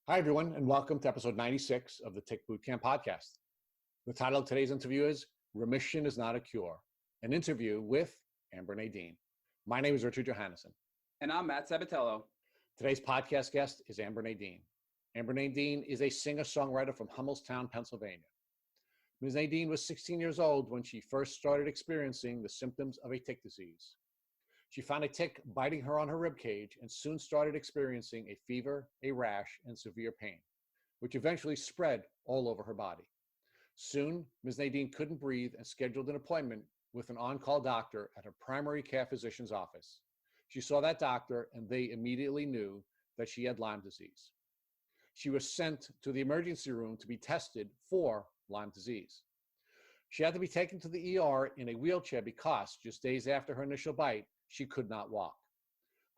Hi, everyone, and welcome to episode 96 of the Tick Bootcamp podcast. The title of today's interview is Remission is Not a Cure, an interview with Amber Nadine. My name is Richard Johannesson. And I'm Matt Sabatello. Today's podcast guest is Amber Nadine. Amber Nadine is a singer-songwriter from Hummelstown, Pennsylvania. Ms. Nadine was 16 years old when she first started experiencing the symptoms of a tick disease. She found a tick biting her on her rib cage and soon started experiencing a fever, a rash, and severe pain, which eventually spread all over her body. Soon, Ms. Nadine couldn't breathe and scheduled an appointment with an on-call doctor at her primary care physician's office. She saw that doctor and they immediately knew that she had Lyme disease. She was sent to the emergency room to be tested for Lyme disease. She had to be taken to the ER in a wheelchair because just days after her initial bite, she could not walk.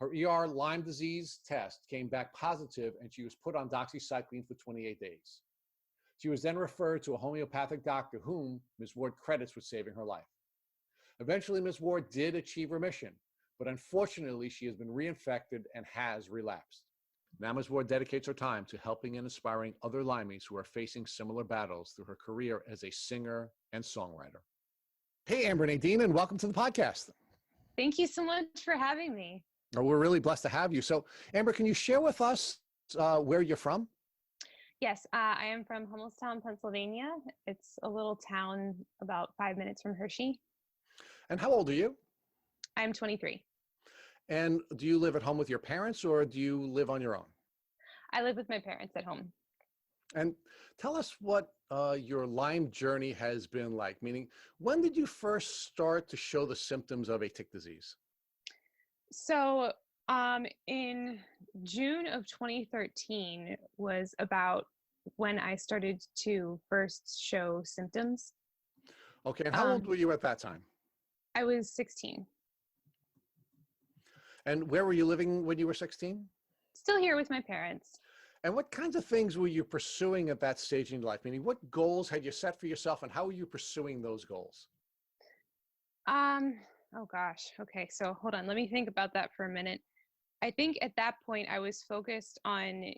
Her ER Lyme disease test came back positive and she was put on doxycycline for 28 days. She was then referred to a homeopathic doctor whom Ms. Ward credits with saving her life. Eventually, Ms. Ward did achieve remission, but unfortunately, she has been reinfected and has relapsed. Now, Ms. Ward dedicates her time to helping and inspiring other Lymies who are facing similar battles through her career as a singer and songwriter. Hey, Amber Nadine, and welcome to the podcast. Thank you so much for having me. Oh, we're really blessed to have you. So, Amber, can you share with us where you're from? Yes, I am from Hummelstown, Pennsylvania. It's a little town about 5 minutes from Hershey. And how old are you? I'm 23. And do you live at home with your parents or do you live on your own? I live with my parents at home. And tell us what your Lyme journey has been like, meaning when did you first start to show the symptoms of a tick disease? So in June of 2013 was about when I started to first show symptoms. Okay, and how old were you at that time? I was 16. And where were you living when you were 16? Still here with my parents. And what kinds of things were you pursuing at that stage in your life? Meaning, what goals had you set for yourself and how were you pursuing those goals? Oh gosh. Okay, so hold on. Let me think about that for a minute. I think at that point I was focused on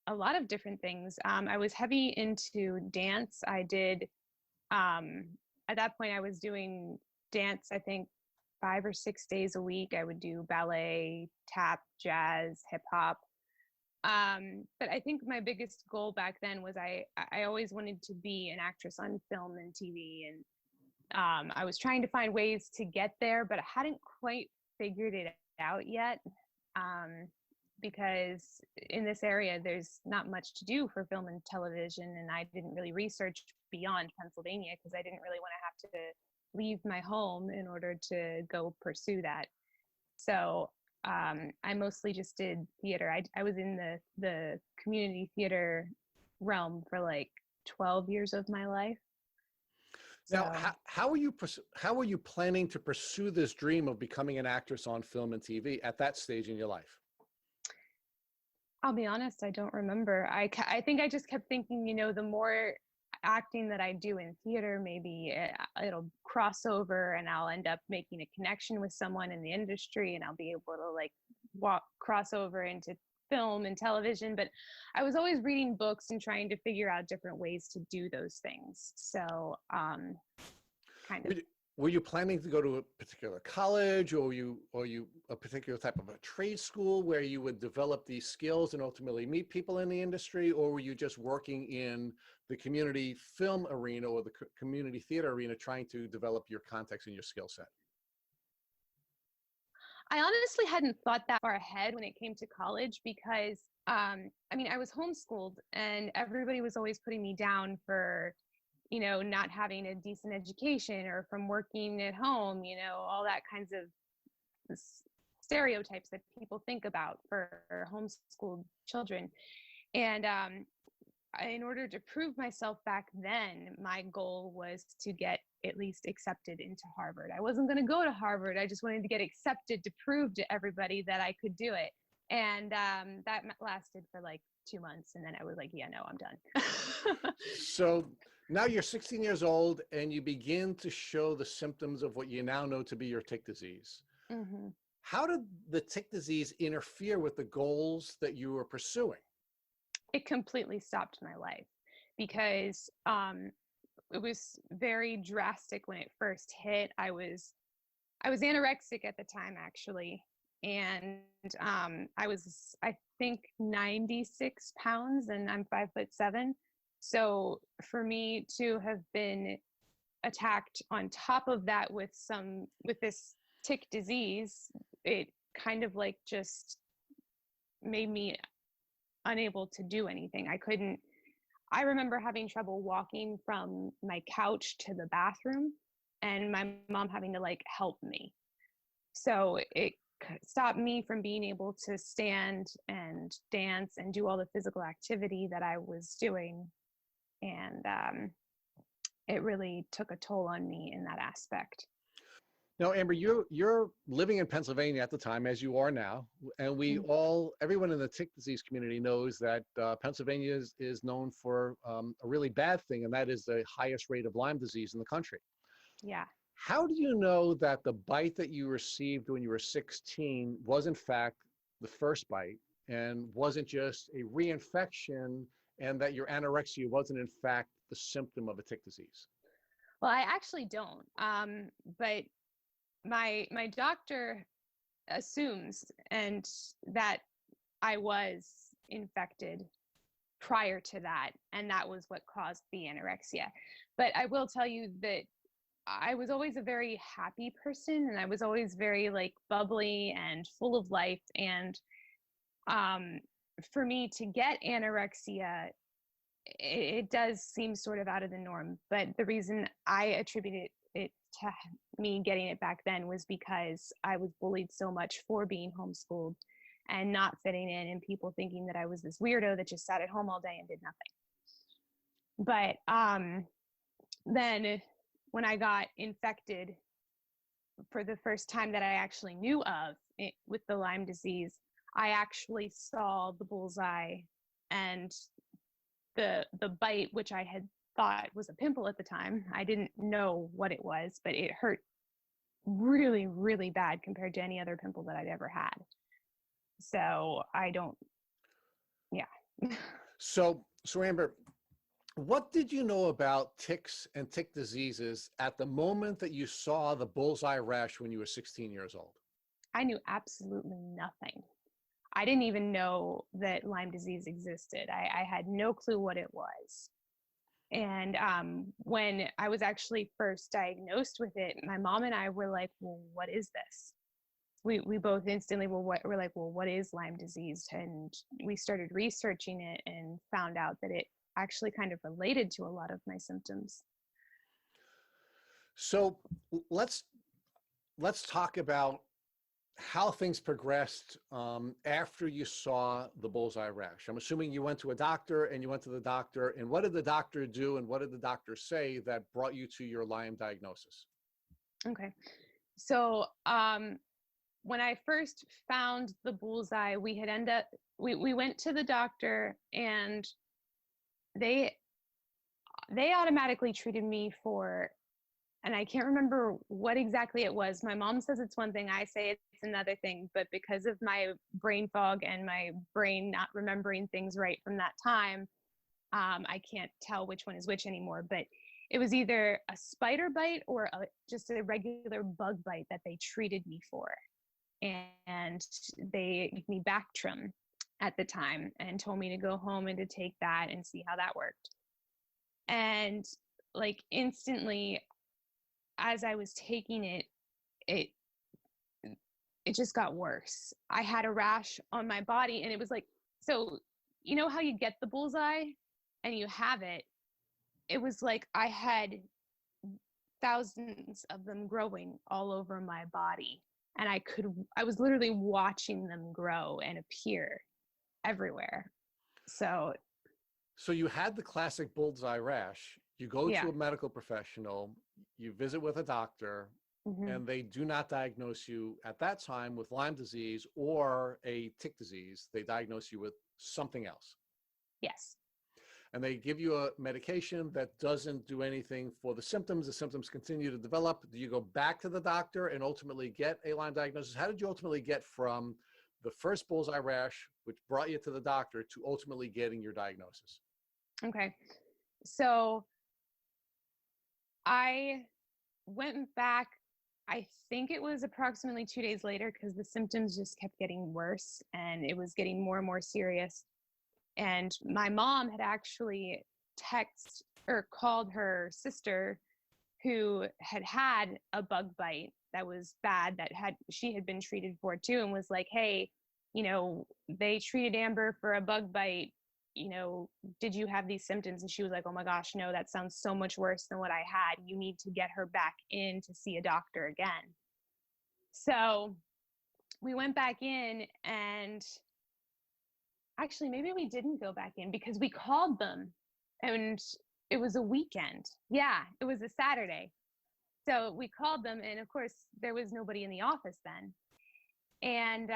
a lot of different things. I was heavy into dance. I did, at that point I was doing dance, I think 5 or 6 days a week. I would do ballet, tap, jazz, hip hop. But I think my biggest goal back then was I always wanted to be an actress on film and TV. And I was trying to find ways to get there, but I hadn't quite figured it out yet. Because in this area, there's not much to do for film and television. And I didn't really research beyond Pennsylvania because I didn't really want to have to leave my home in order to go pursue that. So I mostly just did theater. I was in the community theater realm for like 12 years of my life. Now, how were you planning to pursue this dream of becoming an actress on film and TV at that stage in your life? I'll be honest, I don't remember. I think I just kept thinking, the more acting that I do in theater, maybe it'll cross over and I'll end up making a connection with someone in the industry and I'll be able to cross over into film and television. But I was always reading books and trying to figure out different ways to do those things. So kind of. Were you planning to go to a particular college or you a particular type of a trade school where you would develop these skills and ultimately meet people in the industry? Or were you just working in the community film arena or the community theater arena trying to develop your context and your skill set? I honestly hadn't thought that far ahead when it came to college because, I was homeschooled and everybody was always putting me down for not having a decent education or from working at home, all that kinds of stereotypes that people think about for homeschooled children. And in order to prove myself back then, my goal was to get at least accepted into Harvard. I wasn't going to go to Harvard. I just wanted to get accepted to prove to everybody that I could do it. And that lasted for like 2 months. And then I was like, yeah, no, I'm done. So now you're 16 years old and you begin to show the symptoms of what you now know to be your tick disease. Mm-hmm. How did the tick disease interfere with the goals that you were pursuing? it completely stopped my life because it was very drastic when it first hit. I was anorexic at the time, actually, and I think 96 pounds, and I'm 5'7". So for me to have been attacked on top of that with this tick disease, it kind of like just made me unable to do anything. I remember having trouble walking from my couch to the bathroom and my mom having to like help me. So it stopped me from being able to stand and dance and do all the physical activity that I was doing. And it really took a toll on me in that aspect. Now, Amber, you're living in Pennsylvania at the time, as you are now, and everyone in the tick disease community knows that Pennsylvania is known for a really bad thing, and that is the highest rate of Lyme disease in the country. Yeah. How do you know that the bite that you received when you were 16 was in fact the first bite and wasn't just a reinfection, and that your anorexia wasn't in fact the symptom of a tick disease? Well, I actually don't. But my doctor assumes and that I was infected prior to that, and that was what caused the anorexia. But I will tell you that I was always a very happy person, and I was always very like bubbly and full of life. And for me to get anorexia, it does seem sort of out of the norm. But the reason I attributed it to me getting it back then was because I was bullied so much for being homeschooled and not fitting in, and people thinking that I was this weirdo that just sat at home all day and did nothing. But then when I got infected for the first time that I actually knew of it, with the Lyme disease, I actually saw the bullseye and the bite, which I had thought was a pimple at the time. I didn't know what it was, but it hurt really, really bad compared to any other pimple that I'd ever had. So yeah. So Amber, what did you know about ticks and tick diseases at the moment that you saw the bullseye rash when you were 16 years old? I knew absolutely nothing. I didn't even know that Lyme disease existed. I had no clue what it was. And when I was actually first diagnosed with it, my mom and I were like, well, what is this? We both instantly were like, well, what is Lyme disease? And we started researching it and found out that it actually kind of related to a lot of my symptoms. So let's talk about how things progressed after you saw the bullseye rash. I'm assuming you went to a doctor, and you went to the doctor, and what did the doctor do, and what did the doctor say that brought you to your Lyme diagnosis? Okay. So when I first found the bullseye, we went to the doctor, and they automatically treated me for, and I can't remember what exactly it was. My mom says it's one thing, I say it's another thing, but because of my brain fog and my brain not remembering things right from that time, I can't tell which one is which anymore. But it was either a spider bite or just a regular bug bite that they treated me for. And they gave me Bactrim at the time and told me to go home and to take that and see how that worked. And like instantly, as I was taking it, it just got worse. I had a rash on my body, and it was like, so you know how you get the bullseye and you have it? It was like I had thousands of them growing all over my body, and I was literally watching them grow and appear everywhere. So you had the classic bullseye rash. You go to a medical professional, you visit with a doctor, and they do not diagnose you at that time with Lyme disease or a tick disease. They diagnose you with something else. Yes. And they give you a medication that doesn't do anything for the symptoms. The symptoms continue to develop. Do you go back to the doctor and ultimately get a Lyme diagnosis? How did you ultimately get from the first bullseye rash, which brought you to the doctor, to ultimately getting your diagnosis? Okay. So I went back, I think it was approximately 2 days later, because the symptoms just kept getting worse and it was getting more and more serious. And my mom had actually texted or called her sister who had had a bug bite that was bad, that she had been treated for too, and was like, hey, they treated Amber for a bug bite, did you have these symptoms? And she was like, oh my gosh, no, that sounds so much worse than what I had. You need to get her back in to see a doctor again. So we went back in, and actually maybe we didn't go back in because we called them, and it was a weekend. Yeah, it was a Saturday. So we called them, and of course there was nobody in the office then. And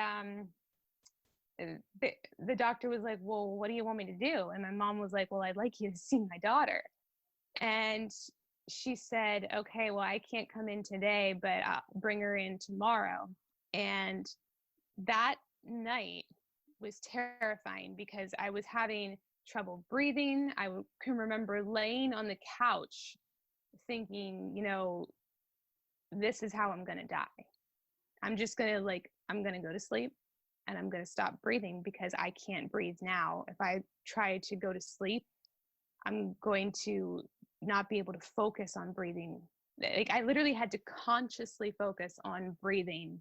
the doctor was like, well, what do you want me to do? And my mom was like, well, I'd like you to see my daughter. And she said, okay, well, I can't come in today, but I'll bring her in tomorrow. And that night was terrifying because I was having trouble breathing. I can remember laying on the couch thinking, this is how I'm going to die. I'm just going to I'm going to go to sleep and I'm going to stop breathing because I can't breathe now. If I try to go to sleep, I'm going to not be able to focus on breathing. I literally had to consciously focus on breathing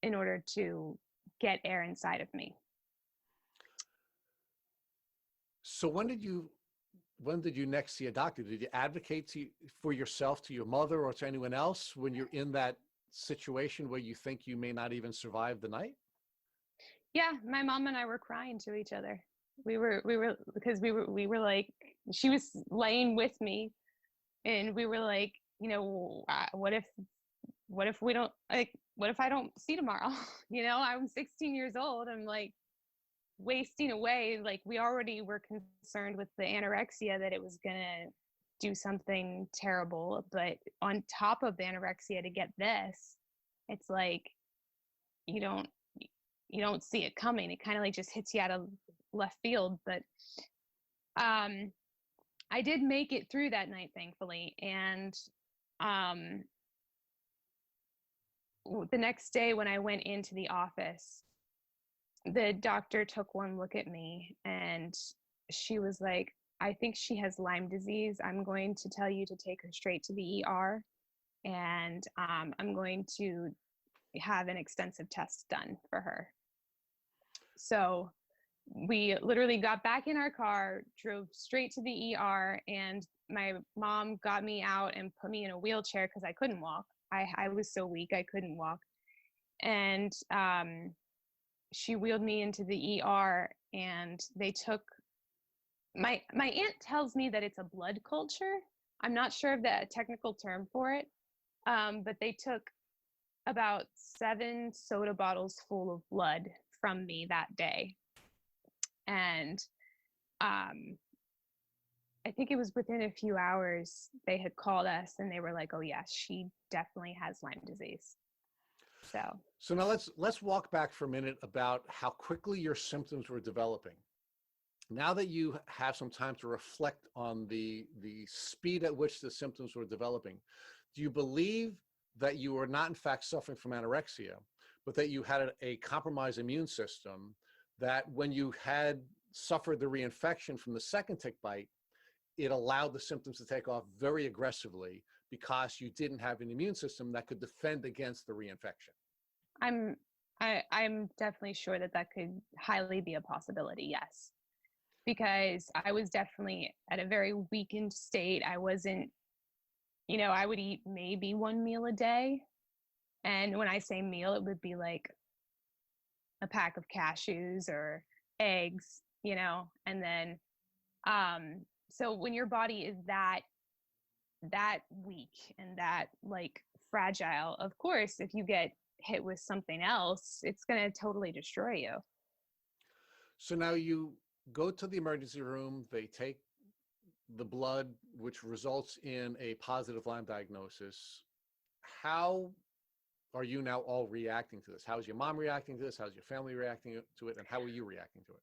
in order to get air inside of me. So when did you next see a doctor? Did you advocate for yourself to your mother or to anyone else when you're in that situation where you think you may not even survive the night? Yeah, my mom and I were crying to each other. We were because we were like, she was laying with me, and we were like, what if we don't, what if I don't see tomorrow? I'm 16 years old. I'm like wasting away. Like, we already were concerned with the anorexia that it was gonna do something terrible, but on top of the anorexia to get this, it's like you don't see it coming. It kind of like just hits you out of left field. But I did make it through that night, thankfully. And the next day when I went into the office, the doctor took one look at me and she was like, I think she has Lyme disease. I'm going to tell you to take her straight to the ER, and I'm going to have an extensive test done for her. So we literally got back in our car, drove straight to the ER, and my mom got me out and put me in a wheelchair because I couldn't walk. I was so weak, I couldn't walk. And she wheeled me into the ER, and they took, my aunt tells me that it's a blood culture. I'm not sure of the technical term for it, but they took about 7 soda bottles full of blood from me that day. And I think it was within a few hours they had called us and they were like, oh yes, she definitely has Lyme disease. So now let's walk back for a minute about how quickly your symptoms were developing. Now that you have some time to reflect on the speed at which the symptoms were developing, do you believe that you were not in fact suffering from anorexia, but that you had a compromised immune system, that when you had suffered the reinfection from the second tick bite, it allowed the symptoms to take off very aggressively because you didn't have an immune system that could defend against the reinfection? I'm definitely sure that could highly be a possibility, yes. Because I was definitely at a very weakened state. I wasn't, I would eat maybe 1 meal a day. And when I say meal, it would be like a pack of cashews or eggs, and then, so when your body is that weak and that like fragile, of course, if you get hit with something else, it's going to totally destroy you. So now you go to the emergency room, they take the blood, which results in a positive Lyme diagnosis. How are you now all reacting to this? How's your mom reacting to this? How's your family reacting to it? And how are you reacting to it?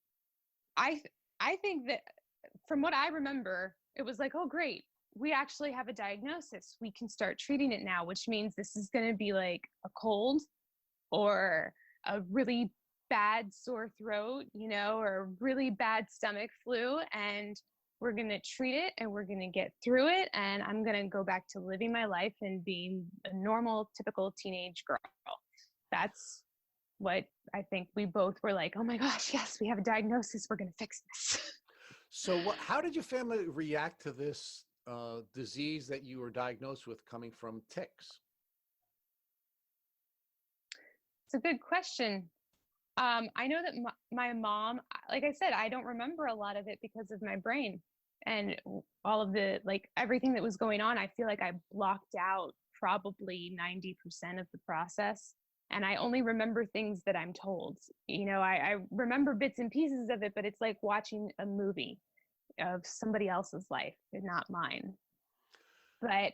I think that from what I remember, it was like, oh, great. We actually have a diagnosis. We can start treating it now, which means this is going to be like a cold or a really bad sore throat, or a really bad stomach flu. And we're going to treat it and we're going to get through it. And I'm going to go back to living my life and being a normal, typical teenage girl. That's what I think we both were like, oh my gosh, yes, we have a diagnosis. We're going to fix this. So how did your family react to this disease that you were diagnosed with coming from ticks? It's a good question. I know that my mom, like I said, I don't remember a lot of it because of my brain and all of the, like everything that was going on. I feel like I blocked out probably 90% of the process. And I only remember things that I'm told. I remember bits and pieces of it, but it's like watching a movie of somebody else's life and not mine. But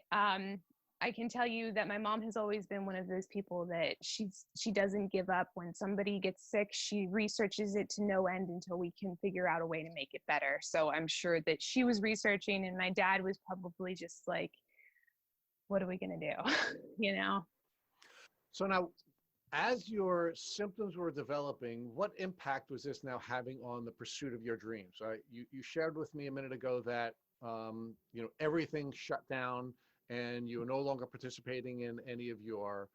I can tell you that my mom has always been one of those people that she doesn't give up. When somebody gets sick, she researches it to no end until we can figure out a way to make it better. So I'm sure that she was researching, and my dad was probably just like, what are we going to do? So now, as your symptoms were developing, what impact was this now having on the pursuit of your dreams? You shared with me a minute ago that everything shut down and you were no longer participating in any of your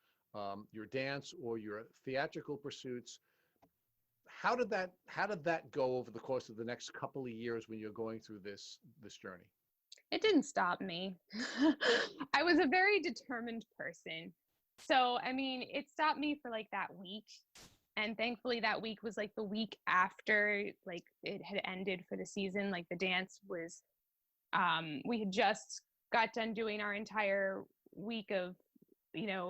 dance or your theatrical pursuits. How did that go over the course of the next couple of years when you're going through this journey? It didn't stop me. I was a very determined person. So, I mean, it stopped me for like that week. And thankfully that week was like the week after like it had ended for the season. Like the dance was, we had just got done doing our entire week of,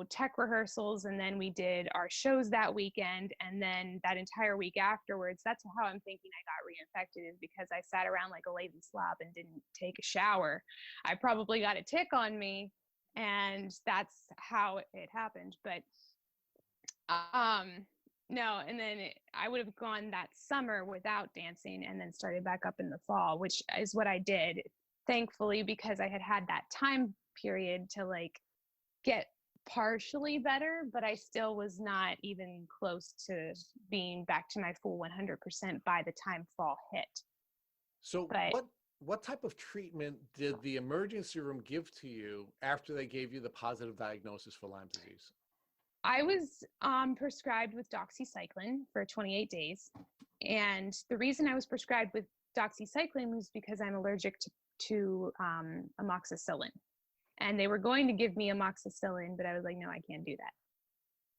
tech rehearsals. And then we did our shows that weekend. And then that entire week afterwards, that's how I'm thinking I got reinfected, is because I sat around like a lazy slob and didn't take a shower. I probably got a tick on me. And that's how it happened. But no, and then I would have gone that summer without dancing and then started back up in the fall, which is what I did, thankfully, because I had that time period to like get partially better, but I still was not even close to being back to my full 100% by the time fall hit. So what type of treatment did the emergency room give to you after they gave you the positive diagnosis for Lyme disease? I was prescribed with doxycycline for 28 days. And the reason I was prescribed with doxycycline was because I'm allergic to amoxicillin. And they were going to give me amoxicillin, but I was like, no, I can't do that.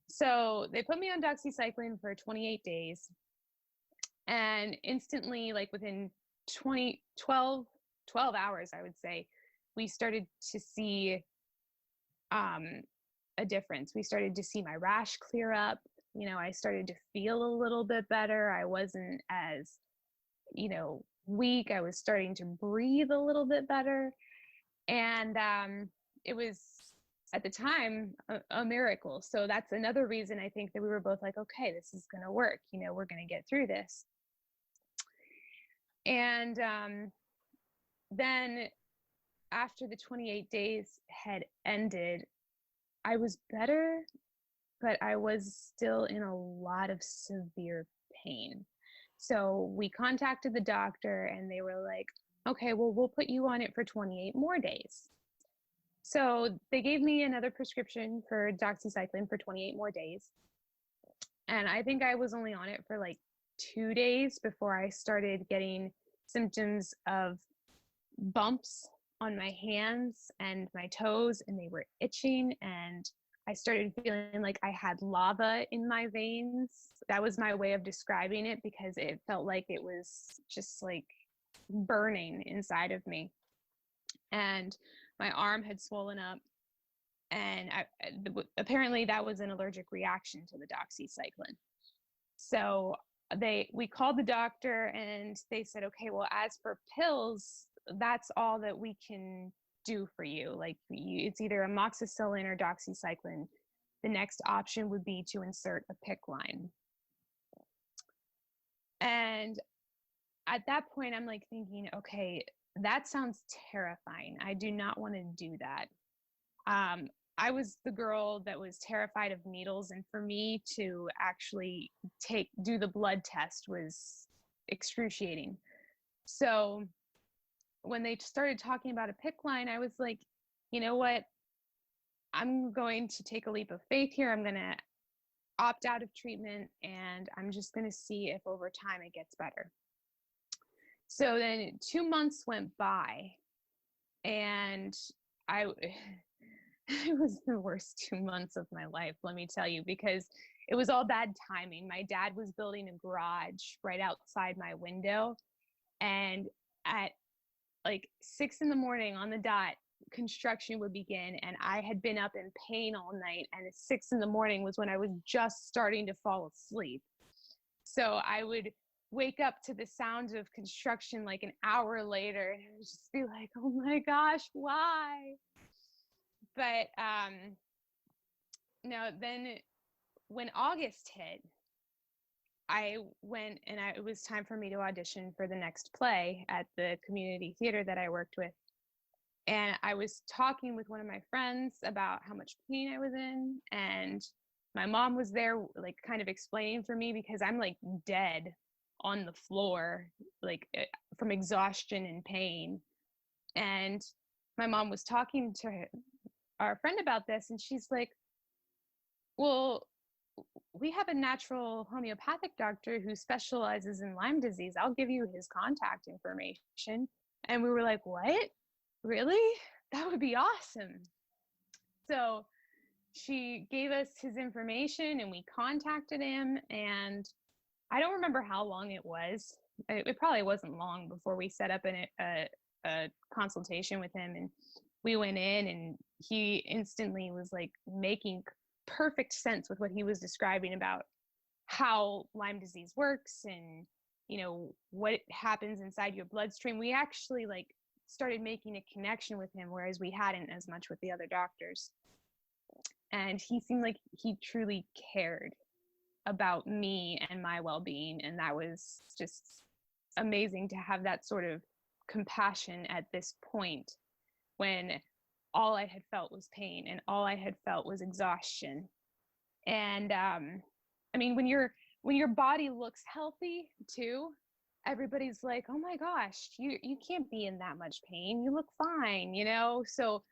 So they put me on doxycycline for 28 days. And instantly, like within 12 hours, I would say, we started to see a difference. We started to see my rash clear up. I started to feel a little bit better. I wasn't as, weak. I was starting to breathe a little bit better. And it was, at the time, a miracle. So that's another reason I think that we were both like, okay, this is going to work. We're going to get through this. And then after the 28 days had ended, I was better, but I was still in a lot of severe pain. So we contacted the doctor and they were like, okay, well, we'll put you on it for 28 more days. So they gave me another prescription for doxycycline for 28 more days. And I think I was only on it for like 2 days before I started getting symptoms of bumps on my hands and my toes, and they were itching, and I started feeling like I had lava in my veins. That was my way of describing it, because it felt like it was just like burning inside of me. And my arm had swollen up, and apparently that was an allergic reaction to the doxycycline. So we called the doctor and they said, okay, well, as for pills, that's all that we can do for you. Like it's either amoxicillin or doxycycline. the next option would be to insert a PICC line. And at that point, I'm like thinking, okay, that sounds terrifying. I do not want to do that. I was the girl that was terrified of needles, and for me to actually do the blood test was excruciating. So when they started talking about a PICC line, I was like, you know what? I'm going to take a leap of faith here. I'm going to opt out of treatment, and I'm just going to see if over time it gets better. So then 2 months went by, and it was the worst 2 months of my life, let me tell you, because it was all bad timing. My dad was building a garage right outside my window, and at like 6 a.m. on the dot, construction would begin, and I had been up in pain all night, and at 6 a.m. was when I was just starting to fall asleep. So I would wake up to the sounds of construction like an hour later, and I would just be like, oh my gosh, why? But no, then when August hit, I went, and it was time for me to audition for the next play at the community theater that I worked with. And I was talking with one of my friends about how much pain I was in, and my mom was there, like kind of explaining for me, because I'm like dead on the floor, like from exhaustion and pain. And my mom was talking to our friend about this, and she's like, well, we have a natural homeopathic doctor who specializes in Lyme disease. I'll give you his contact information. And we were like, what? Really? That would be awesome. So she gave us his information, and we contacted him, and I don't remember how long it was. It probably wasn't long before we set up a consultation with him, and we went in, and he instantly was like making perfect sense with what he was describing about how Lyme disease works and, you know, what happens inside your bloodstream. We actually like started making a connection with him, whereas we hadn't as much with the other doctors. And he seemed like he truly cared about me and my well-being, and that was just amazing to have that sort of compassion at this point when all I had felt was pain and all I had felt was exhaustion. And I mean, when your body looks healthy too, everybody's like, oh my gosh, you can't be in that much pain, you look fine, you know. So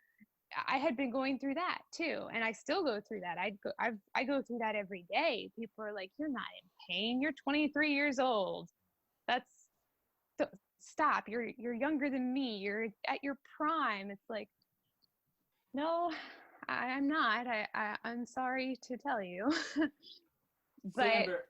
I had been going through that too, and I still go through that. I go through that every day. People are like, you're not in pain, you're 23 years old, stop, you're younger than me, you're at your prime. It's like, no, I'm not. I'm sorry to tell you. So Amber,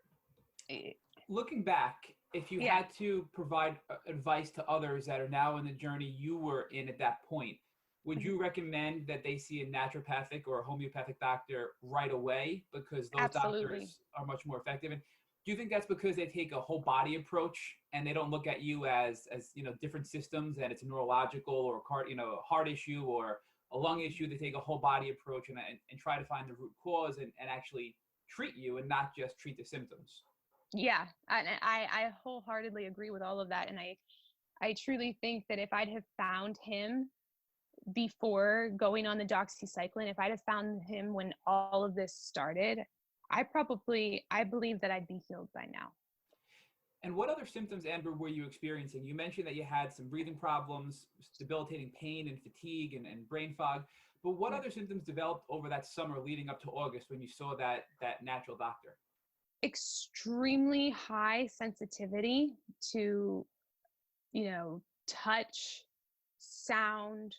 looking back, if you Yeah. had to provide advice to others that are now in the journey you were in at that point, would you recommend that they see a naturopathic or a homeopathic doctor right away, because those Absolutely. doctors are much more effective? And do you think that's because they take a whole body approach and they don't look at you as you know, different systems, and it's a neurological or a heart issue or a lung issue? They take a whole body approach and try to find the root cause and actually treat you and not just treat the symptoms. Yeah, I wholeheartedly agree with all of that, and I truly think that if I'd have found him before going on the doxycycline, if I'd have found him when all of this started, I believe that I'd be healed by now. And what other symptoms, Amber, were you experiencing? You mentioned that you had some breathing problems, debilitating pain and fatigue and brain fog. But what other symptoms developed over that summer leading up to August when you saw that natural doctor? Extremely high sensitivity to, you know, touch, sound.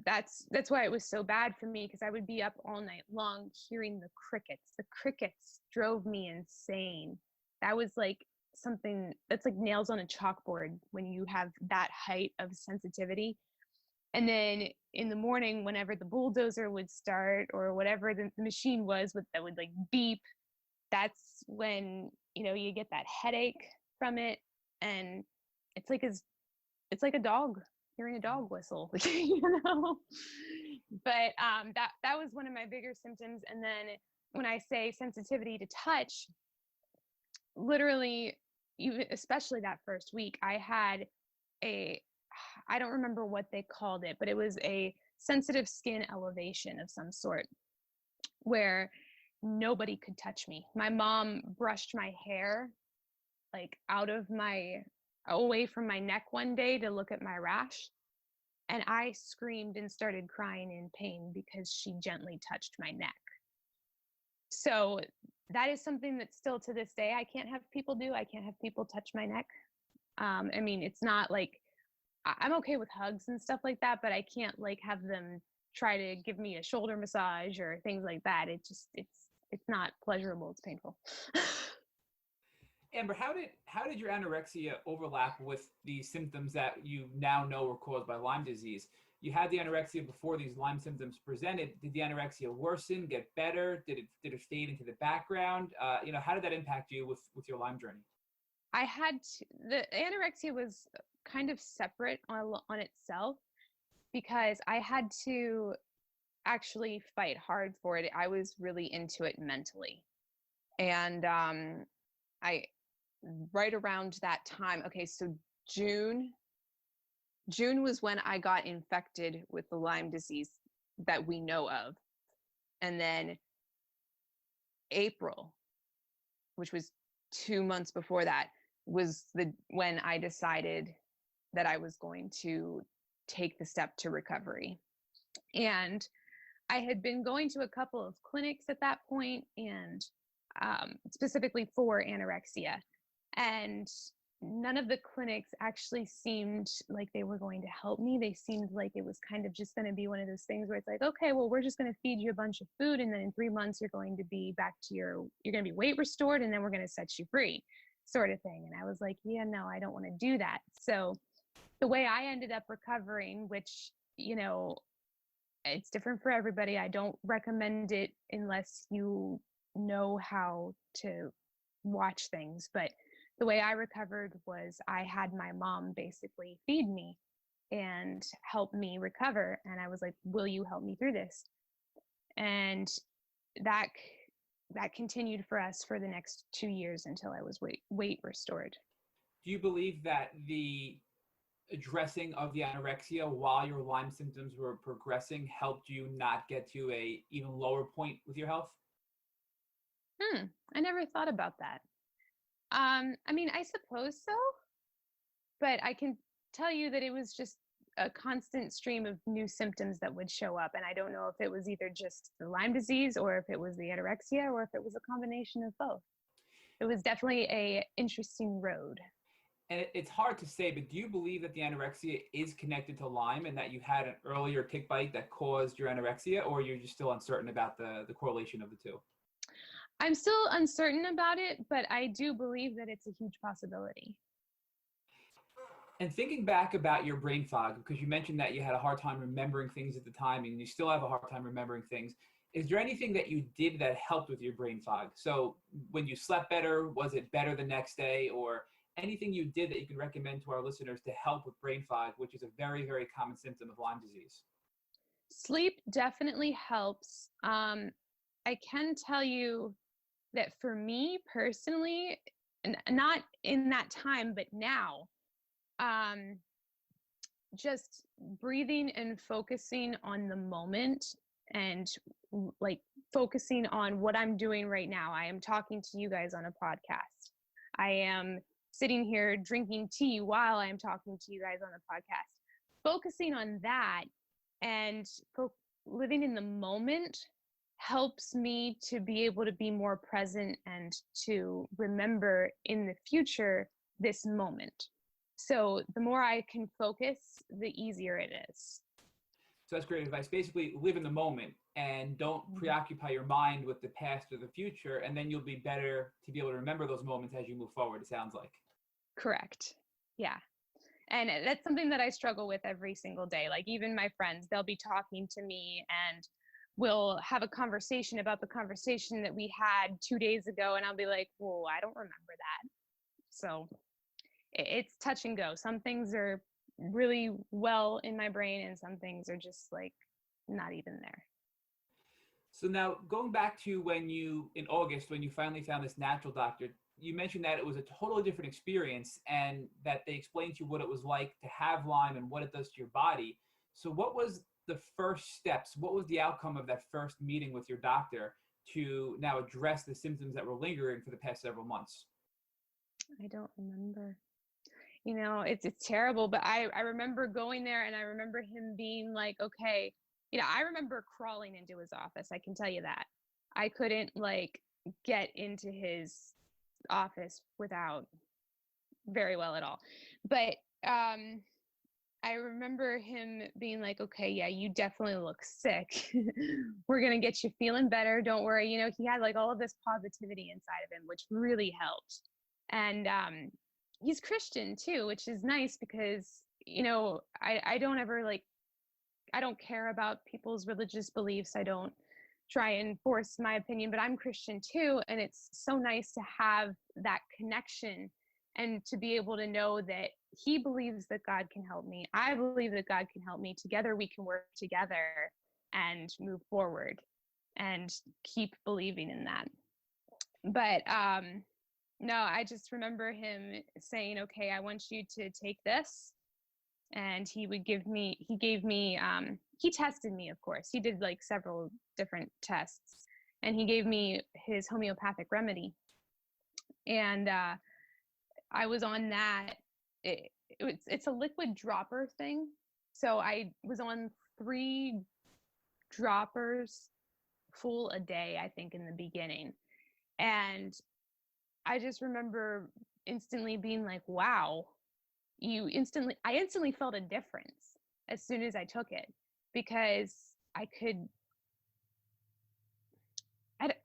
That's why it was so bad for me, because I would be up all night long hearing the crickets. The crickets drove me insane. That was like something that's like nails on a chalkboard when you have that height of sensitivity. And then in the morning, whenever the bulldozer would start or whatever the machine was that would like beep, that's when, you know, you get that headache from it. And it's like a dog hearing a dog whistle, you know? But that was one of my bigger symptoms. And then when I say sensitivity to touch, literally, even especially that first week, I had a, I don't remember what they called it, but it was a sensitive skin elevation of some sort where nobody could touch me. My mom brushed my hair like away from my neck one day to look at my rash. And I screamed and started crying in pain because she gently touched my neck. So that is something that still to this day I can't have people do. I can't have people touch my neck. I mean, it's not like I'm okay with hugs and stuff like that, but I can't like have them try to give me a shoulder massage or things like that. It's not pleasurable. It's painful. Amber, how did your anorexia overlap with the symptoms that you now know were caused by Lyme disease? You had the anorexia before these Lyme symptoms presented. Did the anorexia worsen, get better? Did it fade into the background? How did that impact you with your Lyme journey? The anorexia was kind of separate on itself because I had to actually fight hard for it. I was really into it mentally. And I right around that time, okay, so June was when I got infected with the Lyme disease that we know of. And then April, which was 2 months before that, was when I decided that I was going to take the step to recovery. And I had been going to a couple of clinics at that point, and specifically for anorexia. And none of the clinics actually seemed like they were going to help me. They seemed like it was kind of just going to be one of those things where it's like, okay, well, we're just going to feed you a bunch of food, and then in 3 months you're going to be you're going to be weight restored, and then we're going to set you free, sort of thing. And I was like, yeah, no, I don't want to do that. So the way I ended up recovering, which, it's different for everybody. I don't recommend it unless you know how to watch things. But the way I recovered was I had my mom basically feed me and help me recover. And I was like, will you help me through this? And that continued for us for the next 2 years until I was weight restored. Do you believe that the addressing of the anorexia while your Lyme symptoms were progressing helped you not get to a even lower point with your health? I never thought about that. I mean, I suppose so, but I can tell you that it was just a constant stream of new symptoms that would show up. And I don't know if it was either just the Lyme disease or if it was the anorexia or if it was a combination of both. It was definitely a interesting road. And it's hard to say, but do you believe that the anorexia is connected to Lyme and that you had an earlier tick bite that caused your anorexia, or you're just still uncertain about the correlation of the two? I'm still uncertain about it, but I do believe that it's a huge possibility. And thinking back about your brain fog, because you mentioned that you had a hard time remembering things at the time and you still have a hard time remembering things, is there anything that you did that helped with your brain fog? So when you slept better, was it better the next day, or anything you did that you can recommend to our listeners to help with brain fog, which is a very, very common symptom of Lyme disease? Sleep definitely helps. I can tell you that for me personally, and not in that time, but now, just breathing and focusing on the moment and like focusing on what I'm doing right now. I am talking to you guys on a podcast. I am sitting here drinking tea while I'm talking to you guys on a podcast. Focusing on that and living in the moment helps me to be able to be more present and to remember in the future this moment. So the more I can focus, the easier it is. So that's great advice. Basically, live in the moment and don't preoccupy your mind with the past or the future, and then you'll be better to be able to remember those moments as you move forward, it sounds like. Correct. Yeah. And that's something that I struggle with every single day. Like even my friends, they'll be talking to me and we'll have a conversation about the conversation that we had 2 days ago. And I'll be like, whoa, I don't remember that. So it's touch and go. Some things are really well in my brain and some things are just like not even there. So now going back to in August, when you finally found this natural doctor, you mentioned that it was a totally different experience and that they explained to you what it was like to have Lyme and what it does to your body. So what was the first steps? What was the outcome of that first meeting with your doctor to now address the symptoms that were lingering for the past several months? I don't remember. It's terrible, but I remember going there and I remember him being like, okay, I remember crawling into his office. I can tell you that. I couldn't get into his office without very well at all. But I remember him being like, okay, yeah, you definitely look sick. We're going to get you feeling better. Don't worry. He had all of this positivity inside of him, which really helped. And he's Christian too, which is nice because, I don't ever I don't care about people's religious beliefs. I don't try and force my opinion, but I'm Christian too. And it's so nice to have that connection and to be able to know that he believes that God can help me. I believe that God can help me. Together we can work together and move forward and keep believing in that. But no, I just remember him saying, okay, I want you to take this. And he gave me, he tested me, of course. He did several different tests and he gave me his homeopathic remedy. And I was on that. It's a liquid dropper thing. So I was on 3 droppers full a day, I think, in the beginning. And I just remember instantly being like, wow, I instantly felt a difference as soon as I took it, because I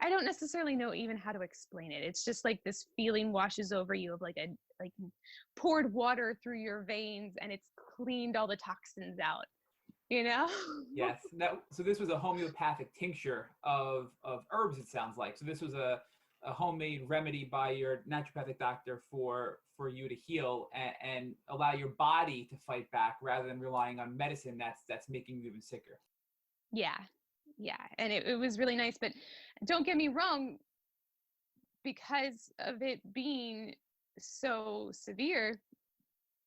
don't necessarily know even how to explain it. It's just this feeling washes over you of poured water through your veins and it's cleaned all the toxins out, Yes. So this was a homeopathic tincture of herbs, it sounds like. So this was a homemade remedy by your naturopathic doctor for you to heal and allow your body to fight back rather than relying on medicine that's making you even sicker. Yeah. And it was really nice, but don't get me wrong, because of it being so severe,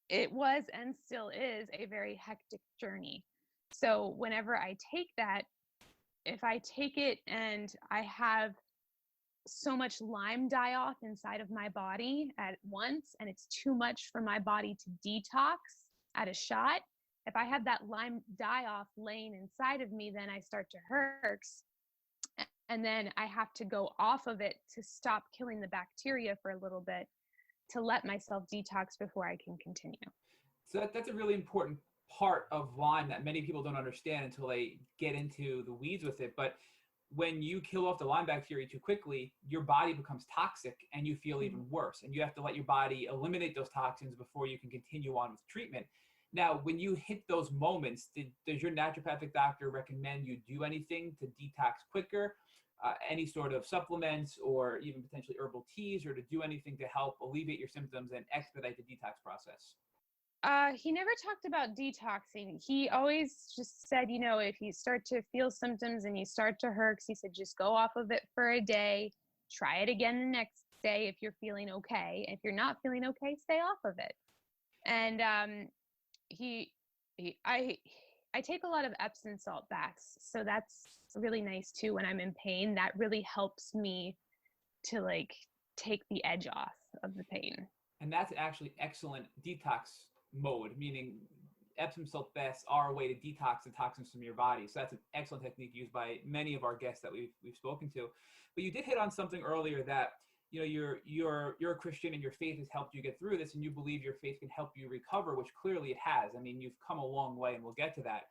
it was and still is a very hectic journey. So whenever I take that, if I take it and I have so much Lyme die off inside of my body at once, and it's too much for my body to detox at a shot, if I have that Lyme die off laying inside of me, then I start to herx. And then I have to go off of it to stop killing the bacteria for a little bit to let myself detox before I can continue. So that's a really important part of Lyme that many people don't understand until they get into the weeds with it. But when you kill off the Lyme bacteria too quickly, your body becomes toxic and you feel even worse. And you have to let your body eliminate those toxins before you can continue on with treatment. Now, when you hit those moments, does your naturopathic doctor recommend you do anything to detox quicker? Any sort of supplements or even potentially herbal teas, or to do anything to help alleviate your symptoms and expedite the detox process? He never talked about detoxing. He always just said, if you start to feel symptoms and you start to herx, he said, just go off of it for a day, try it again the next day if you're feeling okay. If you're not feeling okay, stay off of it. And I take a lot of Epsom salt baths, so that's really nice too. When I'm in pain, that really helps me to take the edge off of the pain. And that's actually excellent detox mode, meaning Epsom salt baths are a way to detox the toxins from your body. So that's an excellent technique used by many of our guests that we've spoken to. But you did hit on something earlier that you're a Christian and your faith has helped you get through this, and you believe your faith can help you recover, which clearly it has. I mean, you've come a long way, and we'll get to that.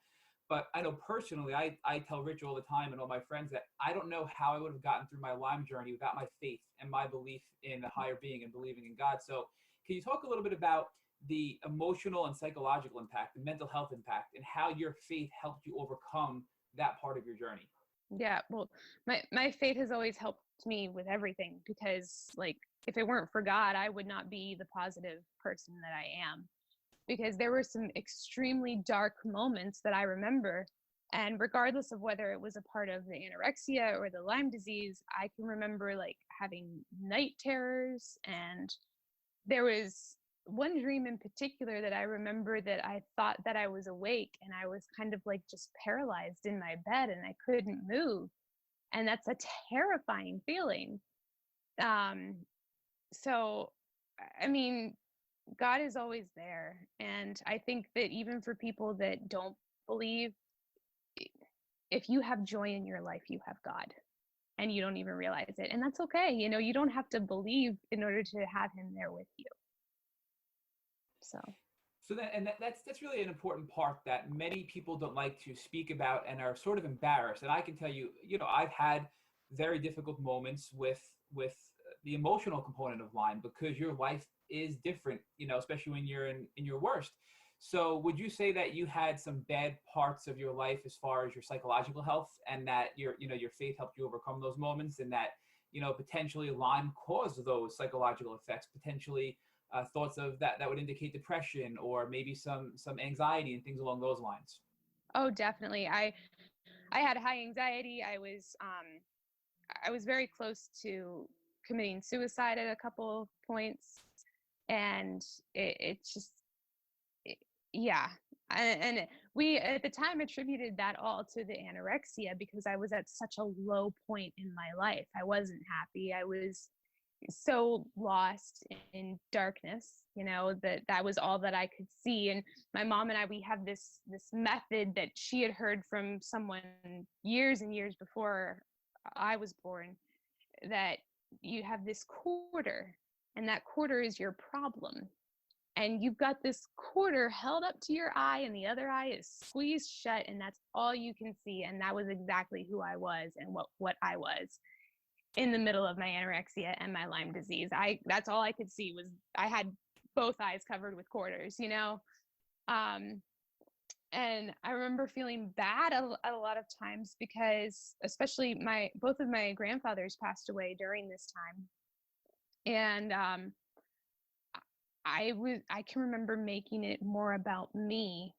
But I know personally, I tell Rich all the time and all my friends that I don't know how I would have gotten through my Lyme journey without my faith and my belief in a higher being and believing in God. So can you talk a little bit about the emotional and psychological impact, the mental health impact, and how your faith helped you overcome that part of your journey? Yeah, well, my faith has always helped me with everything, because if it weren't for God, I would not be the positive person that I am, because there were some extremely dark moments that I remember And regardless of whether it was a part of the anorexia or the Lyme disease, I can remember like having night terrors. And there was one dream in particular that I remember that I thought that I was awake and I was kind of like just paralyzed in my bed and I couldn't move. And that's a terrifying feeling. So, I mean, God is always there. And I think that even for people that don't believe, if you have joy in your life, you have God and you don't even realize it. And that's okay. You know, you don't have to believe in order to have him there with you. So that's really an important part that many people don't like to speak about and are sort of embarrassed. And I can tell you, you know, I've had very difficult moments with the emotional component of Lyme because your life is different, you know, especially when you're in your worst. So would you say that you had some bad parts of your life as far as your psychological health, and that your faith helped you overcome those moments, and that, you know, potentially Lyme caused those psychological effects, potentially thoughts of that would indicate depression or maybe some anxiety and things along those lines? Oh, definitely. I had high anxiety. I was very close to committing suicide at a couple of points, and it's just yeah. And we at the time attributed that all to the anorexia because I was at such a low point in my life. I wasn't happy. I was so lost in darkness, you know, that was all that I could see. And my mom and I, we have this method that she had heard from someone years and years before I was born, that you have this quarter, and that quarter is your problem. And you've got this quarter held up to your eye and the other eye is squeezed shut, and that's all you can see. And that was exactly who I was and what I was in the middle of my anorexia and my Lyme disease. That's all I could see. Was I had both eyes covered with quarters, you know. And I remember feeling bad a lot of times because especially both of my grandfathers passed away during this time. And I can remember making it more about me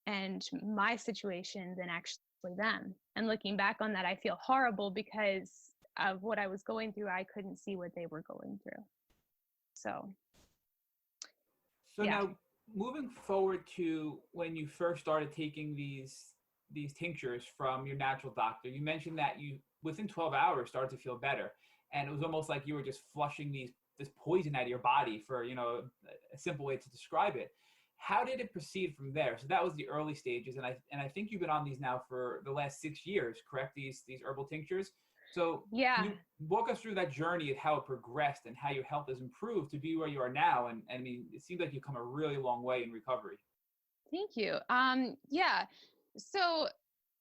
and my situation than actually them. And looking back on that, I feel horrible because of what I was going through. I couldn't see what they were going through. So yeah. Now, moving forward to when you first started taking these tinctures from your natural doctor, you mentioned that you within 12 hours started to feel better, and it was almost like you were just flushing this poison out of your body, for, you know, a simple way to describe it. How did it proceed from there? So that was the early stages, and I think you've been on these now for the last 6 years, correct? These herbal tinctures. So Yeah. can you walk us through that journey of how it progressed and how your health has improved to be where you are now? And I mean, it seems like you've come a really long way in recovery. Thank you. Yeah. So,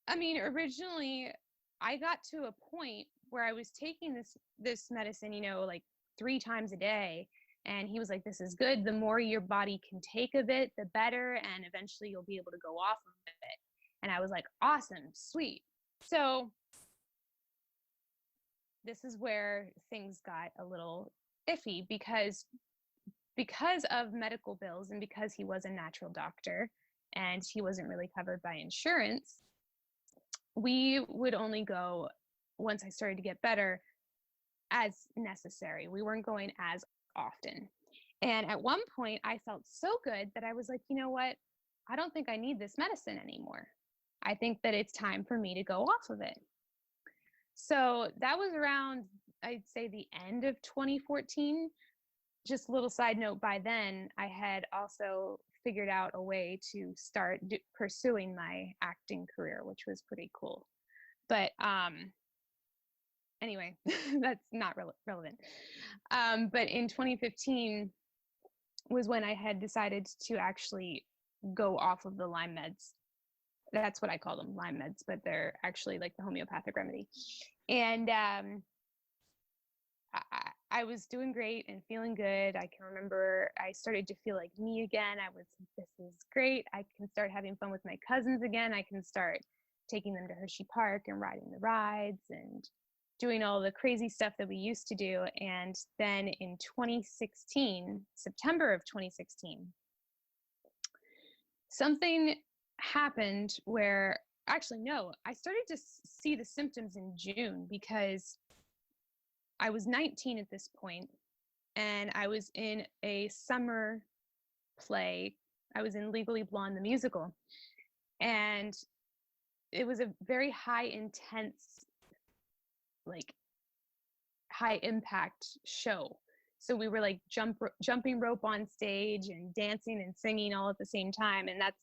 I mean, originally I got to a point where I was taking this medicine, you know, like 3 times a day. And he was like, this is good. The more your body can take of it, the better. And eventually you'll be able to go off of it. And I was like, awesome, sweet. So this is where things got a little iffy because of medical bills and because he was a natural doctor and he wasn't really covered by insurance. We would only go, once I started to get better, as necessary. We weren't going as often. And at one point I felt so good that I was like, you know what? I don't think I need this medicine anymore. I think that it's time for me to go off of it. So that was around, I'd say, the end of 2014. Just a little side note, by then I had also figured out a way to start pursuing my acting career, which was pretty cool. But anyway, that's not relevant. But in 2015 was when I had decided to actually go off of the Lyme meds. That's what I call them, Lyme meds, but they're actually like the homeopathic remedy. And I was doing great and feeling good. I can remember I started to feel like me again. I was, this is great. I can start having fun with my cousins again. I can start taking them to Hershey Park and riding the rides and doing all the crazy stuff that we used to do. And then in 2016, September of 2016, something happened where actually, no, I started to see the symptoms in June because I was 19 at this point, and I was in a summer play. I was in Legally Blonde, the musical, and it was a very high intense, like high impact show. So we were like jumping rope on stage and dancing and singing all at the same time, and that's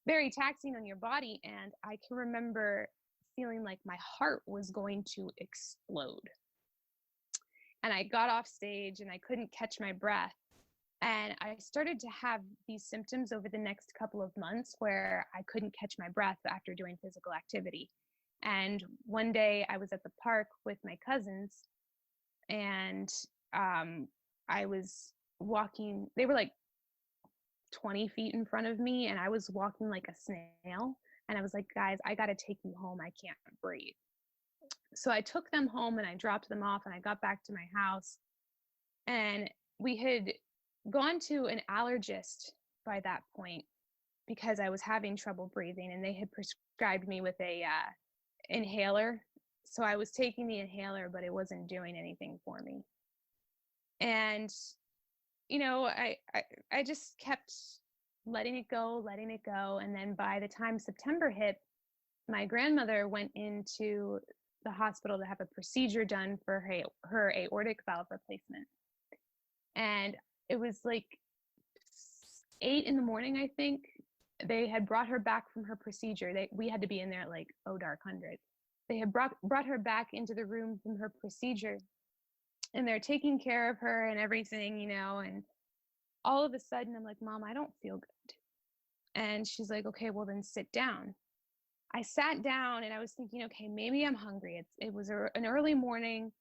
very taxing on your body. And I can remember feeling like my heart was going to explode. And I got off stage and I couldn't catch my breath. And I started to have these symptoms over the next couple of months where I couldn't catch my breath after doing physical activity. And one day I was at the park with my cousins, and I was walking, they were like 20 feet in front of me, and I was walking like a snail. And I was like, guys, I got to take you home. I can't breathe. So I took them home and I dropped them off, and I got back to my house, and we had gone to an allergist by that point because I was having trouble breathing, and they had prescribed me with a inhaler. So I was taking the inhaler, but it wasn't doing anything for me. And you know, I just kept letting it go, and then by the time September hit, my grandmother went into the hospital to have a procedure done for her aortic valve replacement. And it was like 8 in the morning, I think. They had brought her back from her procedure. We had to be in there at like dark 100. They had brought her back into the room from her procedure, and they're taking care of her and everything, you know. And all of a sudden I'm like, Mom, I don't feel good. And she's like, okay, well then sit down. I sat down and I was thinking, okay, maybe I'm hungry. It was an early morning.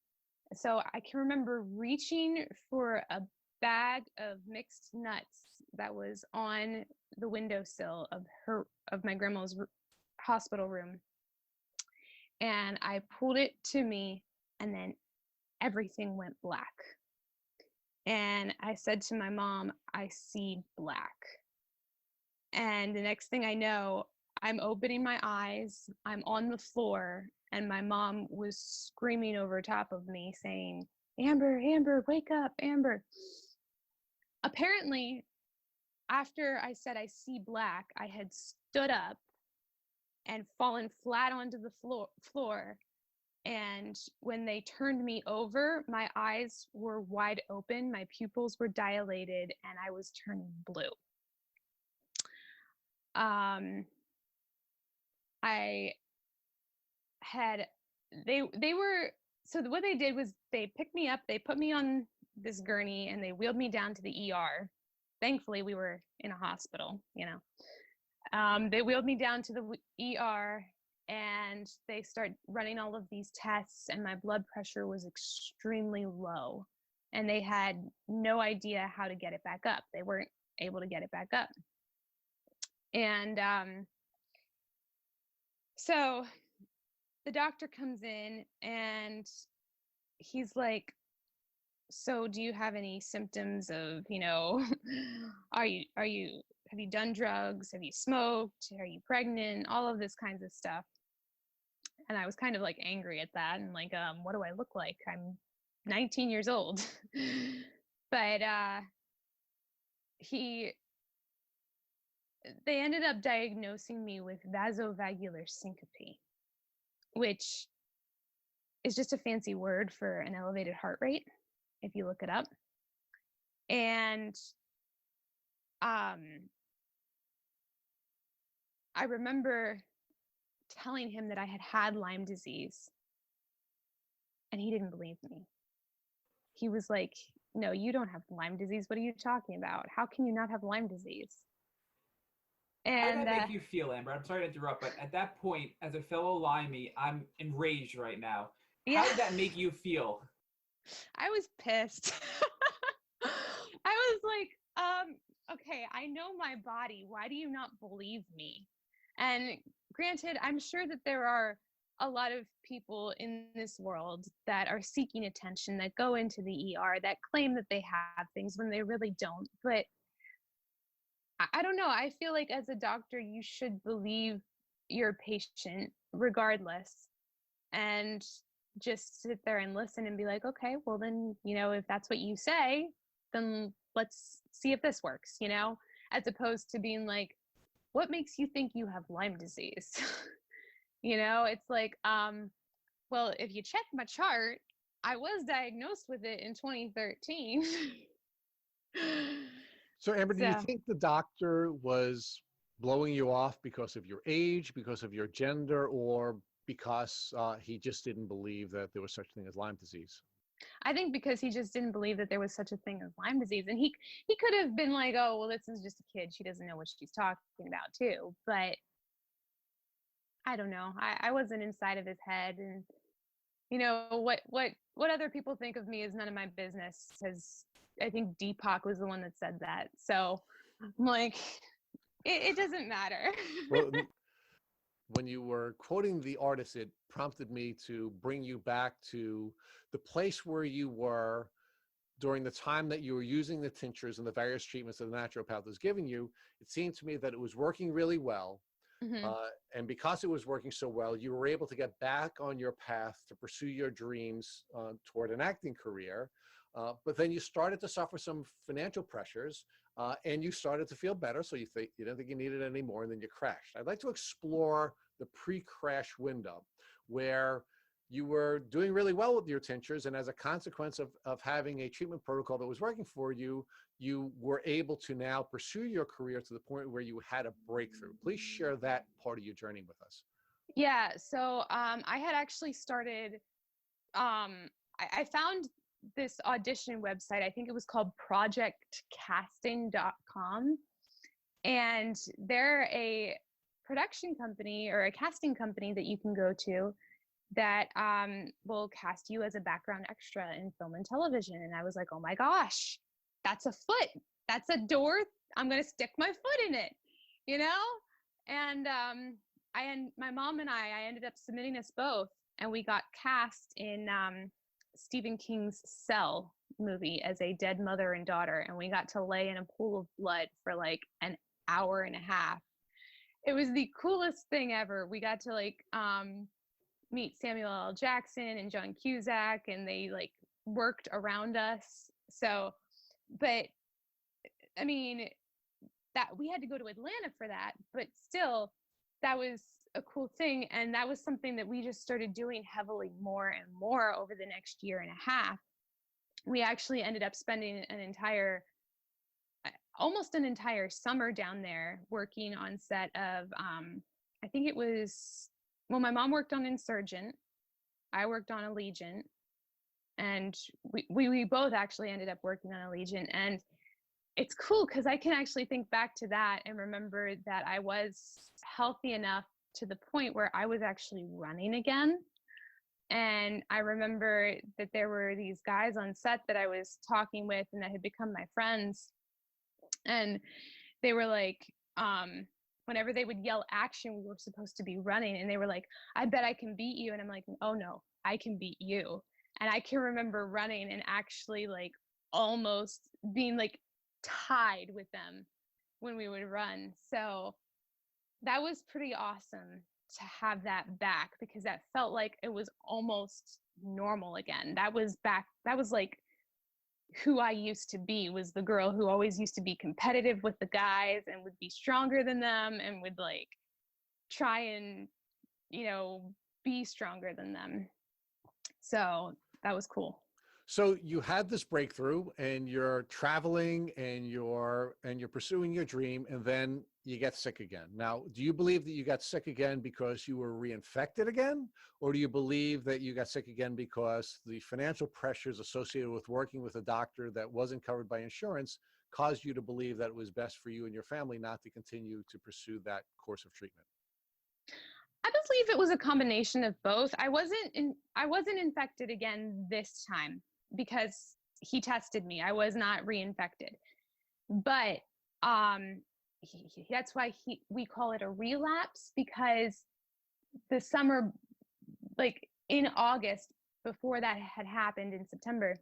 So I can remember reaching for a bag of mixed nuts that was on the windowsill of my grandma's hospital room. And I pulled it to me, and then everything went black. And I said to my mom, I see black. And the next thing I know, I'm opening my eyes, I'm on the floor, and my mom was screaming over top of me saying, Amber, Amber, wake up, Amber. Apparently, after I said I see black, I had stood up and fallen flat onto the floor. And when they turned me over, my eyes were wide open, my pupils were dilated, and I was turning blue. I had, they were, so what they did was they picked me up, they put me on this gurney, and they wheeled me down to the ER. Thankfully, we were in a hospital, you know. They wheeled me down to the ER, and they start running all of these tests, and my blood pressure was extremely low, and they had no idea how to get it back up. They weren't able to get it back up. And so the doctor comes in, and he's like, so do you have any symptoms of, you know, have you done drugs? Have you smoked? Are you pregnant? All of this kinds of stuff. And I was kind of like angry at that, and like, what do I look like? I'm 19 years old. But they ended up diagnosing me with vasovagal syncope, which is just a fancy word for an elevated heart rate, if you look it up. And I remember telling him that I had Lyme disease, and he didn't believe me. He was like, no, you don't have Lyme disease. What are you talking about? How can you not have Lyme disease? And how did that make you feel, Amber? I'm sorry to interrupt, but at that point, as a fellow Limey, I'm enraged right now. How did that make you feel? I was pissed. I was like, okay, I know my body. Why do you not believe me? And granted, I'm sure that there are a lot of people in this world that are seeking attention, that go into the ER, that claim that they have things when they really don't. But I don't know. I feel like as a doctor, you should believe your patient regardless, and just sit there and listen and be like, okay, well then, if that's what you say, then let's see if this works, as opposed to being like, what makes you think you have Lyme disease? It's like, well, if you check my chart, I was diagnosed with it in 2013. So, Amber, do you So think the doctor was blowing you off because of your age, because of your gender, or because he just didn't believe that there was such a thing as Lyme disease? I think because he just didn't believe that there was such a thing as Lyme disease. And he could have been like, oh, well, this is just a kid. She doesn't know what she's talking about too. But I don't know. I wasn't inside of his head. And what other people think of me is none of my business, because I think Deepak was the one that said that. So I'm like, it doesn't matter. Well, when you were quoting the artist, it prompted me to bring you back to the place where you were during the time that you were using the tinctures and the various treatments that the naturopath was giving you. It seemed to me that it was working really well. Mhm. And because it was working so well, you were able to get back on your path to pursue your dreams toward an acting career. But then you started to suffer some financial pressures, and you started to feel better. So you didn't think you needed it anymore, and then you crashed. I'd like to explore the pre-crash window where you were doing really well with your tinctures, and as a consequence of having a treatment protocol that was working for you, you were able to now pursue your career to the point where you had a breakthrough. Please share that part of your journey with us. Yeah. So I had actually started, I found this audition website. I think it was called projectcasting.com. And they're a production company or a casting company that you can go to that will cast you as a background extra in film and television. And I was like, oh my gosh, that's a foot. That's a door. I'm going to stick my foot in it, you know? And my mom and I ended up submitting us both, and we got cast in Stephen King's Cell movie as a dead mother and daughter. And we got to lay in a pool of blood for like an hour and a half. It was the coolest thing ever. We got to like meet Samuel L. Jackson and John Cusack, and they like worked around us. So, but I mean, that we had to go to Atlanta for that, but still, that was a cool thing. And that was something that we just started doing heavily more and more over the next year and a half. We actually ended up spending almost an entire summer down there working on set of, I think it was, well, my mom worked on Insurgent, I worked on Allegiant, and we both actually ended up working on Allegiant. And it's cool because I can actually think back to that and remember that I was healthy enough to the point where I was actually running again. And I remember that there were these guys on set that I was talking with and that had become my friends. And they were like, whenever they would yell action, we were supposed to be running. And they were like, I bet I can beat you. And I'm like, oh no, I can beat you. And I can remember running and actually like almost being like tied with them when we would run. So that was pretty awesome to have that back, because that felt like it was almost normal again. That was like who I used to be, was the girl who always used to be competitive with the guys and would be stronger than them and would like try and, be stronger than them. So that was cool. So you had this breakthrough and you're traveling and you're pursuing your dream, and then you get sick again. Now, do you believe that you got sick again because you were reinfected again? Or do you believe that you got sick again because the financial pressures associated with working with a doctor that wasn't covered by insurance caused you to believe that it was best for you and your family not to continue to pursue that course of treatment? I believe it was a combination of both. I wasn't infected again this time because he tested me. I was not reinfected. But that's why we call it a relapse, because the summer, like in August, before that had happened in September,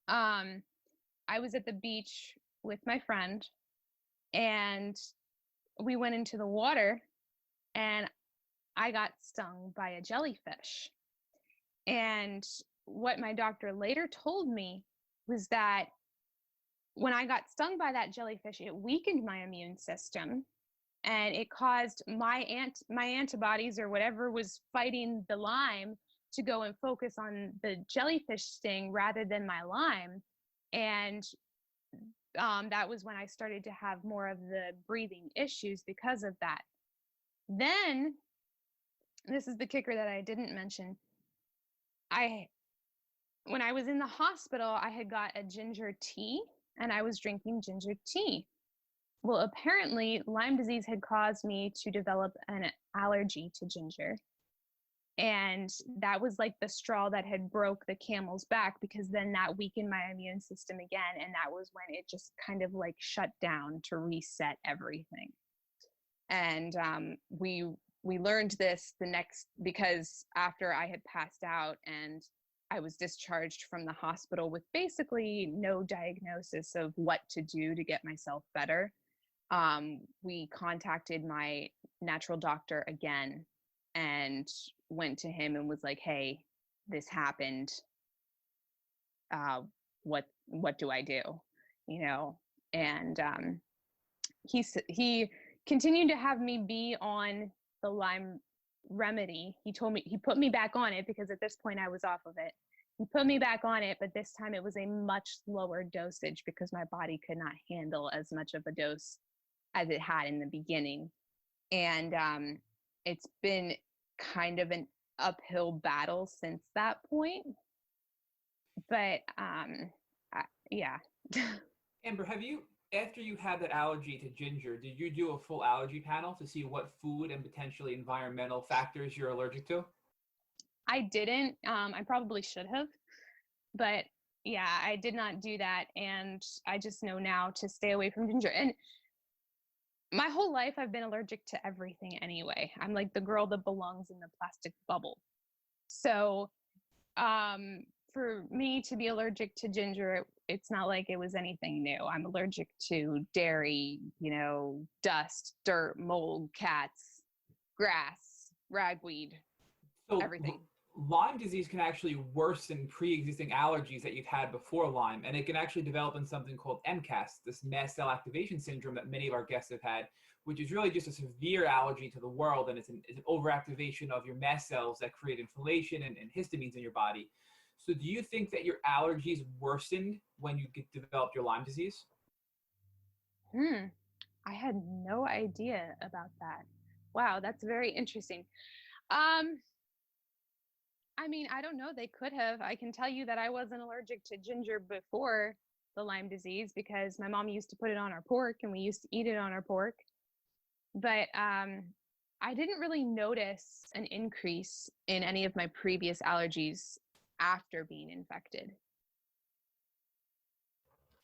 I was at the beach with my friend, and we went into the water, and I got stung by a jellyfish. And what my doctor later told me was that when I got stung by that jellyfish, it weakened my immune system and it caused my antibodies or whatever was fighting the Lyme to go and focus on the jellyfish sting rather than my Lyme. And that was when I started to have more of the breathing issues because of that. Then, this is the kicker that I didn't mention. When I was in the hospital, I had got a ginger tea and I was drinking ginger tea. Well, apparently Lyme disease had caused me to develop an allergy to ginger. And that was like the straw that had broke the camel's back, because then that weakened my immune system again. And that was when it just kind of like shut down to reset everything. And we learned this because after I had passed out and I was discharged from the hospital with basically no diagnosis of what to do to get myself better, we contacted my natural doctor again and went to him and was like, hey, this happened. What do I do? You know, and he continued to have me be on the Lyme remedy. He put me back on it because at this point I was off of it. He put me back on it, but this time it was a much lower dosage because my body could not handle as much of a dose as it had in the beginning. And it's been kind of an uphill battle since that point. But yeah. Amber, after you had that allergy to ginger, did you do a full allergy panel to see what food and potentially environmental factors you're allergic to? I didn't. I probably should have. But yeah, I did not do that. And I just know now to stay away from ginger. And my whole life, I've been allergic to everything anyway. I'm like the girl that belongs in the plastic bubble. So for me to be allergic to ginger, it's not like it was anything new. I'm allergic to dairy, dust, dirt, mold, cats, grass, ragweed, everything. Lyme disease can actually worsen pre-existing allergies that you've had before Lyme, and it can actually develop in something called MCAS, this mast cell activation syndrome that many of our guests have had, which is really just a severe allergy to the world, and it's an overactivation of your mast cells that create inflammation and histamines in your body. So do you think that your allergies worsened when you developed your Lyme disease? I had no idea about that. Wow, that's very interesting. I mean, I don't know. They could have. I can tell you that I wasn't allergic to ginger before the Lyme disease because my mom used to put it on our pork and we used to eat it on our pork. But I didn't really notice an increase in any of my previous allergies after being infected.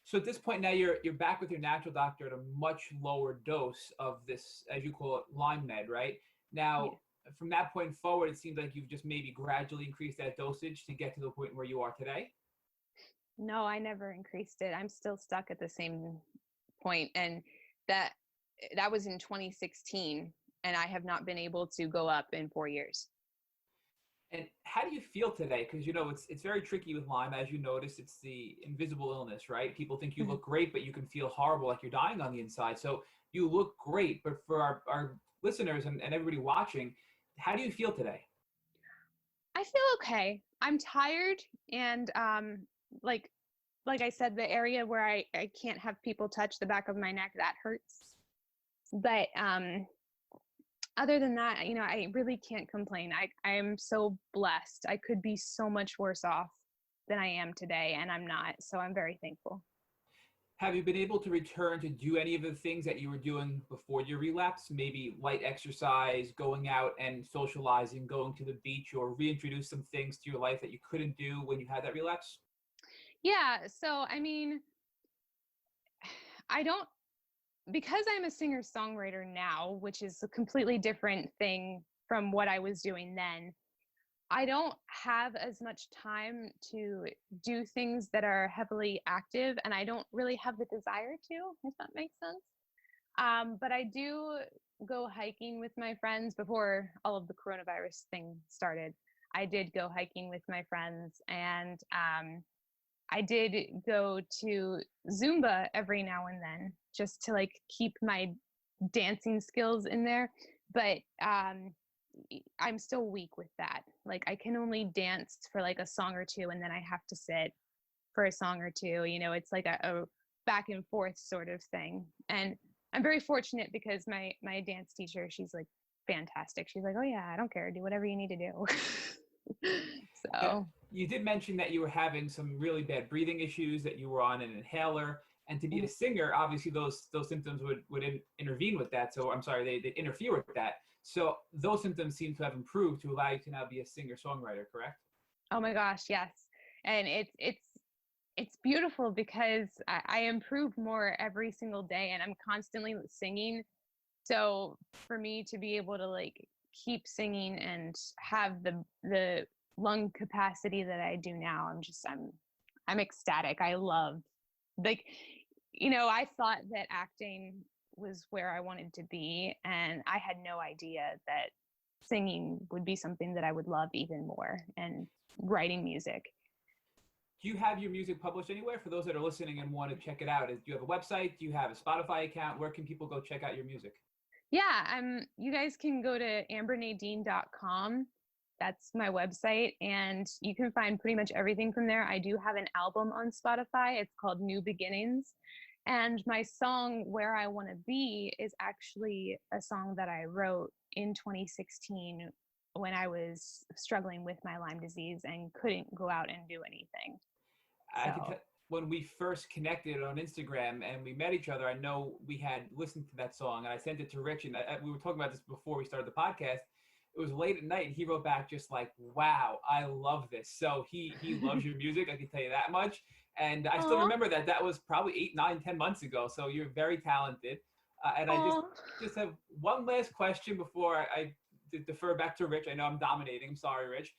So at this point now you're back with your natural doctor at a much lower dose of this, as you call it, Lyme med, right? Now, yeah. From that point forward, it seems like you've just maybe gradually increased that dosage to get to the point where you are today. No, I never increased it. I'm still stuck at the same point. And that was in 2016, and I have not been able to go up in 4 years. And how do you feel today? Because, it's very tricky with Lyme. As you notice, it's the invisible illness, right? People think you look great, but you can feel horrible, like you're dying on the inside. So you look great, but for our listeners and everybody watching, how do you feel today? I feel okay. I'm tired, and like I said, the area where I can't have people touch the back of my neck, that hurts. But other than that, I really can't complain. I am so blessed. I could be so much worse off than I am today, and I'm not. So I'm very thankful. Have you been able to return to do any of the things that you were doing before your relapse? Maybe light exercise, going out and socializing, going to the beach, or reintroduce some things to your life that you couldn't do when you had that relapse? Yeah. So, I mean, because I'm a singer-songwriter now, which is a completely different thing from what I was doing then, I don't have as much time to do things that are heavily active, and I don't really have the desire to, if that makes sense. But I do go hiking with my friends before all of the coronavirus thing started. I did go hiking with my friends, and I did go to Zumba every now and then just to like keep my dancing skills in there. But I'm still weak with that. Like I can only dance for like a song or two, and then I have to sit for a song or two. It's like a back and forth sort of thing. And I'm very fortunate because my dance teacher, she's like fantastic. She's like, oh yeah, I don't care, do whatever you need to do. Yeah, So you did mention that you were having some really bad breathing issues, that you were on an inhaler, and to be a singer, obviously those symptoms would intervene with that. So I'm sorry, they interfere with that. So those symptoms seem to have improved to allow you to now be a singer-songwriter, correct? oh my gosh, yes. And it's beautiful because I improve more every single day, and I'm constantly singing. So for me to be able to like keep singing and have the lung capacity that I do now, I'm ecstatic. I love, like, I thought that acting was where I wanted to be, and I had no idea that singing would be something that I would love even more, and writing music. Do you have your music published anywhere for those that are listening and want to check it out? Do you have a website? Do you have a Spotify account? Where can people go check out your music? Yeah, you guys can go to ambernadine.com. That's my website, and you can find pretty much everything from there. I do have an album on Spotify. It's called New Beginnings. And my song Where I Want to Be is actually a song that I wrote in 2016 when I was struggling with my Lyme disease and couldn't go out and do anything. I can So, tell when we first connected on Instagram and we met each other, I know we had listened to that song and I sent it to Rich, and we were talking about this before we started the podcast. It was late at night and he wrote back just like, wow, I love this. So he loves your music, I can tell you that much. And I still aw, remember that was probably 8, 9, 10 months ago. So you're very talented. And I aw. just have one last question before I defer back to Rich. I know I'm dominating. I'm sorry, Rich.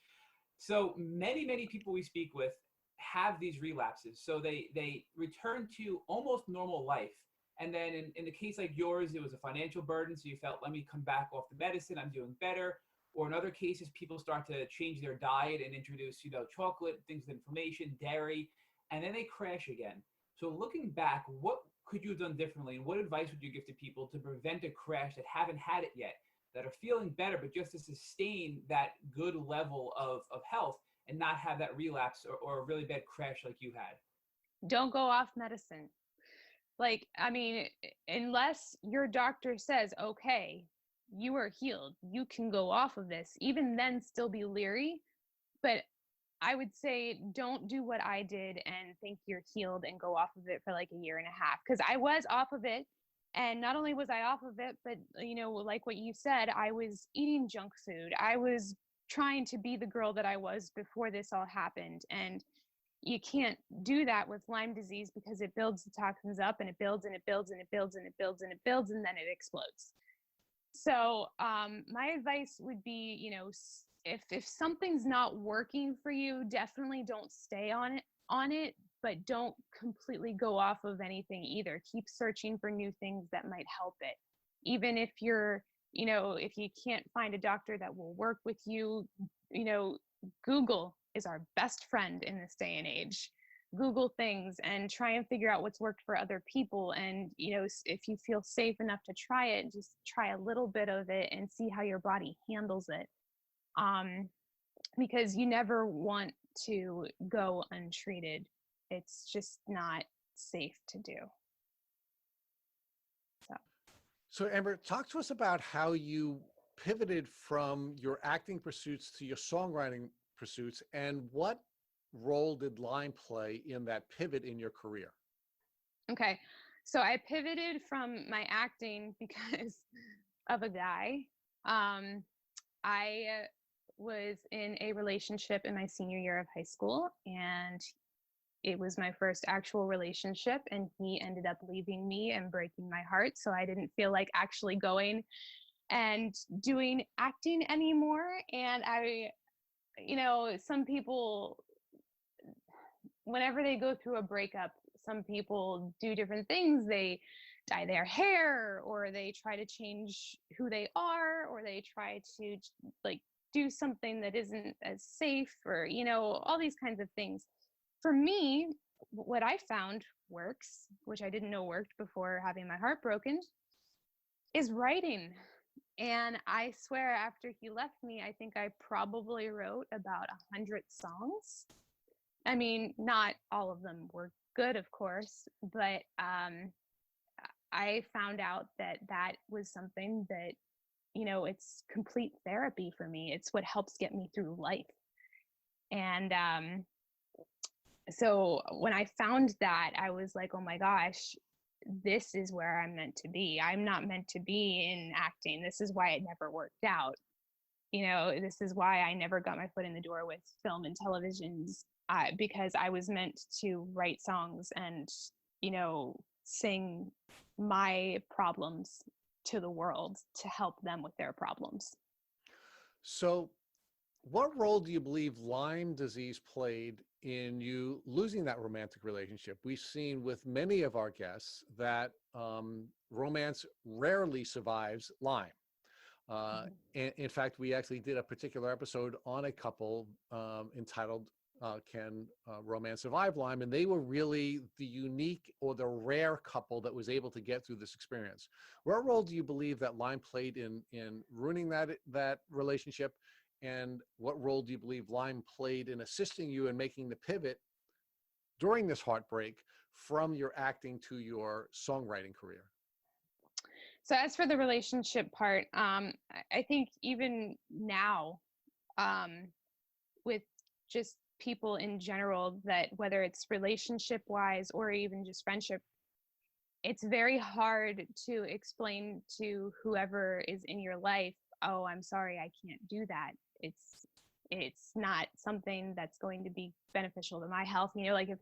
So many people we speak with have these relapses. So they return to almost normal life. And then in the case like yours, it was a financial burden. So you felt, let me come back off the medicine. I'm doing better. Or in other cases, people start to change their diet and introduce, chocolate, things with inflammation, dairy, and then they crash again. So looking back, what could you have done differently? And what advice would you give to people to prevent a crash that haven't had it yet, that are feeling better, but just to sustain that good level of health and not have that relapse or a really bad crash like you had? Don't go off medicine. Like, I mean, unless your doctor says, okay, you are healed, you can go off of this, even then still be leery. But I would say don't do what I did and think you're healed and go off of it for like a year and a half. Because I was off of it. And not only was I off of it, but, like what you said, I was eating junk food. I was trying to be the girl that I was before this all happened. And you can't do that with Lyme disease because it builds the toxins up, and it builds and it builds and it builds and it builds and it builds, and then it explodes. So my advice would be, if something's not working for you, definitely don't stay on it, but don't completely go off of anything either. Keep searching for new things that might help it. Even if if you can't find a doctor that will work with you, Google is our best friend in this day and age. Google things and try and figure out what's worked for other people. And, if you feel safe enough to try it, just try a little bit of it and see how your body handles it. Because you never want to go untreated. It's just not safe to do. So Amber, talk to us about how you pivoted from your acting pursuits to your songwriting pursuits, and what role did Lyme play in that pivot in your career? Okay. So I pivoted from my acting because of a guy. I was in a relationship in my senior year of high school, and it was my first actual relationship, and he ended up leaving me and breaking my heart. So I didn't feel like actually going and doing acting anymore. And some people, whenever they go through a breakup, some people do different things. They dye their hair, or they try to change who they are, or they try to like do something that isn't as safe, or all these kinds of things. For me, what I found works, which I didn't know worked before having my heart broken, is writing. And I swear, after he left me, I think I probably wrote about 100 songs. I mean, not all of them were good, of course, but I found out that that was something that, it's complete therapy for me. It's what helps get me through life. And so when I found that, I was like, oh my gosh, this is where I'm meant to be. I'm not meant to be in acting. This is why it never worked out. This is why I never got my foot in the door with film and televisions, because I was meant to write songs and, sing my problems to the world to help them with their problems. So what role do you believe Lyme disease played in you losing that romantic relationship? We've seen with many of our guests that romance rarely survives Lyme. In fact, we actually did a particular episode on a couple entitled Can Romance Survive Lyme? And they were really the unique or the rare couple that was able to get through this experience. What role do you believe that Lyme played in ruining that relationship? And what role do you believe Lyme played in assisting you in making the pivot during this heartbreak from your acting to your songwriting career? So as for the relationship part, I think even now, with just people in general, that whether it's relationship wise or even just friendship, it's very hard to explain to whoever is in your life, oh, I'm sorry, I can't do that. It's not something that's going to be beneficial to my health. Like if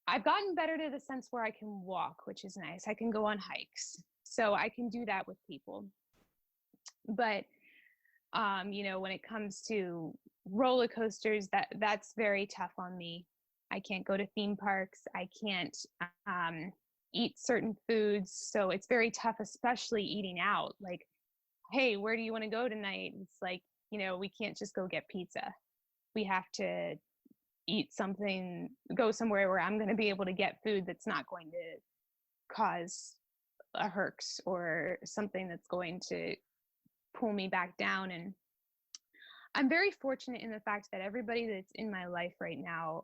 I've gotten better to the sense where I can walk, which is nice. I can go on hikes. So I can do that with people. But when it comes to roller coasters, that's very tough on me. I can't go to theme parks. I can't eat certain foods. So it's very tough, especially eating out. Like, hey, where do you want to go tonight? It's like, we can't just go get pizza. We have to eat something, go somewhere where I'm going to be able to get food that's not going to cause a herx or something that's going to pull me back down. And I'm very fortunate in the fact that everybody that's in my life right now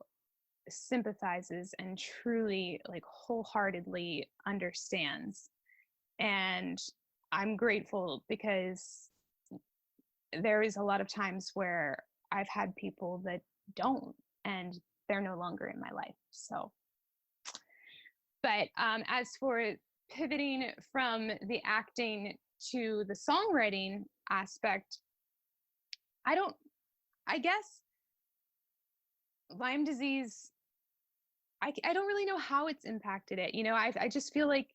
sympathizes and truly, like, wholeheartedly understands. And I'm grateful because there is a lot of times where I've had people that don't, and they're no longer in my life. So, but as for pivoting from the acting to the songwriting aspect, I guess Lyme disease, I don't really know how it's impacted it. I just feel like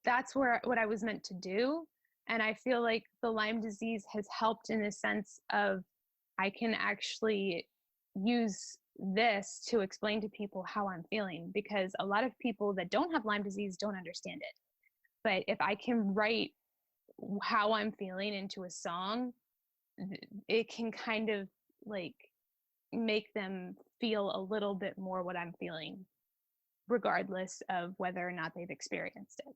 that's what I was meant to do. And I feel like the Lyme disease has helped in the sense of I can actually use this to explain to people how I'm feeling, because a lot of people that don't have Lyme disease don't understand it. But if I can write how I'm feeling into a song, it can kind of like make them feel a little bit more what I'm feeling, regardless of whether or not they've experienced it.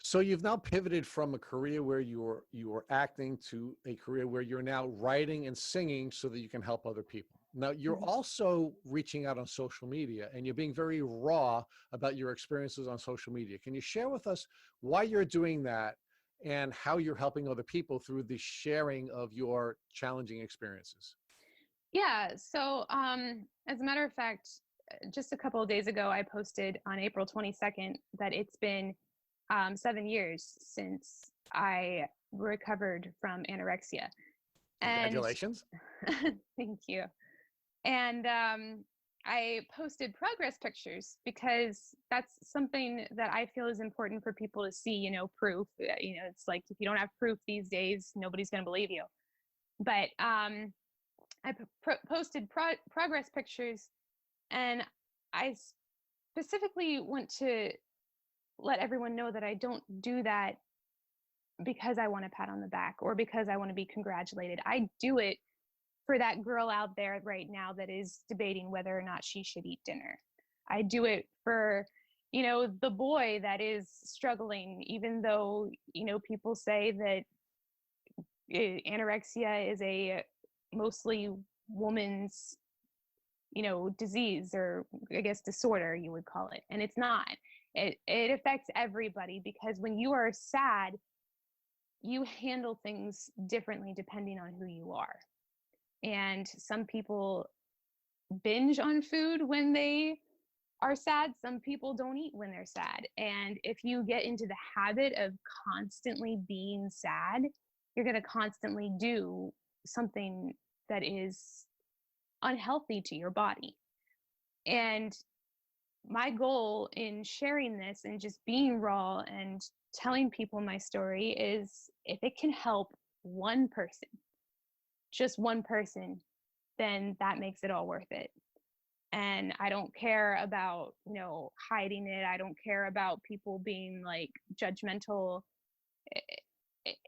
So you've now pivoted from a career where you were acting to a career where you're now writing and singing so that you can help other people. Now you're also reaching out on social media, and you're being very raw about your experiences on social media. Can you share with us why you're doing that and how you're helping other people through the sharing of your challenging experiences? Yeah. So as a matter of fact, just a couple of days ago, I posted on April 22nd that it's been 7 years since I recovered from anorexia. Congratulations. Thank you. And I posted progress pictures because that's something that I feel is important for people to see, proof. It's like, if you don't have proof these days, nobody's going to believe you. But I posted progress pictures, and I specifically want to let everyone know that I don't do that because I want a pat on the back or because I want to be congratulated. I do it for that girl out there right now that is debating whether or not she should eat dinner. I do it for, the boy that is struggling, even though, people say that anorexia is a mostly woman's, disease, or I guess disorder, you would call it. And it's not. It affects everybody, because when you are sad, you handle things differently depending on who you are. And some people binge on food when they are sad. Some people don't eat when they're sad. And if you get into the habit of constantly being sad, you're going to constantly do something that is unhealthy to your body. And my goal in sharing this and just being raw and telling people my story is, if it can help one person, just one person, then that makes it all worth it. And I don't care about, hiding it. I don't care about people being like judgmental.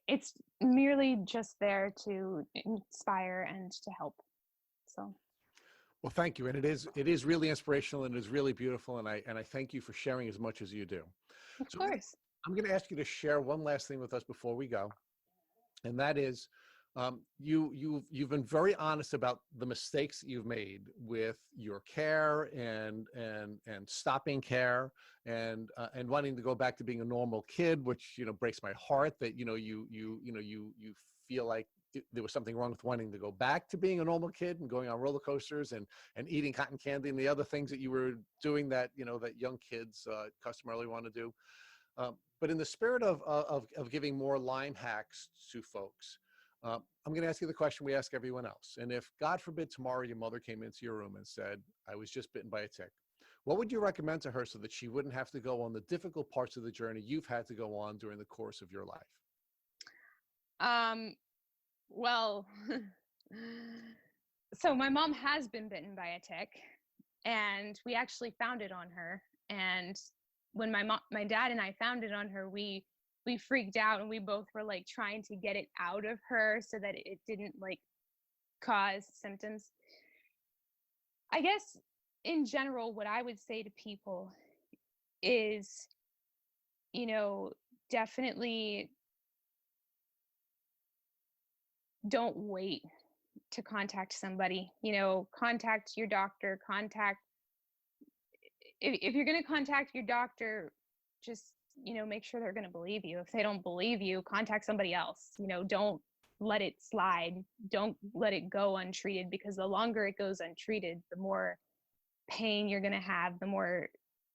It's merely just there to inspire and to help. So. Well, thank you. And it is really inspirational, and it is really beautiful. And I thank you for sharing as much as you do. Of course. I'm going to ask you to share one last thing with us before we go. And that is, you've been very honest about the mistakes that you've made with your care and stopping care and wanting to go back to being a normal kid, which breaks my heart that you feel like there was something wrong with wanting to go back to being a normal kid and going on roller coasters and eating cotton candy and the other things that you were doing that that young kids customarily want to do. But in the spirit of giving more Lyme hacks to folks, I'm going to ask you the question we ask everyone else. And if, God forbid, tomorrow your mother came into your room and said, I was just bitten by a tick, what would you recommend to her so that she wouldn't have to go on the difficult parts of the journey you've had to go on during the course of your life? Well, so my mom has been bitten by a tick, and we actually found it on her. And when my dad and I found it on her, we freaked out, and we both were like trying to get it out of her so that it didn't like cause symptoms. I guess in general, what I would say to people is, definitely don't wait to contact somebody. Contact your doctor. If you're going to contact your doctor, just make sure they're going to believe you. If they don't believe you, contact somebody else. Don't let it slide. Don't let it go untreated, because the longer it goes untreated, the more pain you're going to have, the more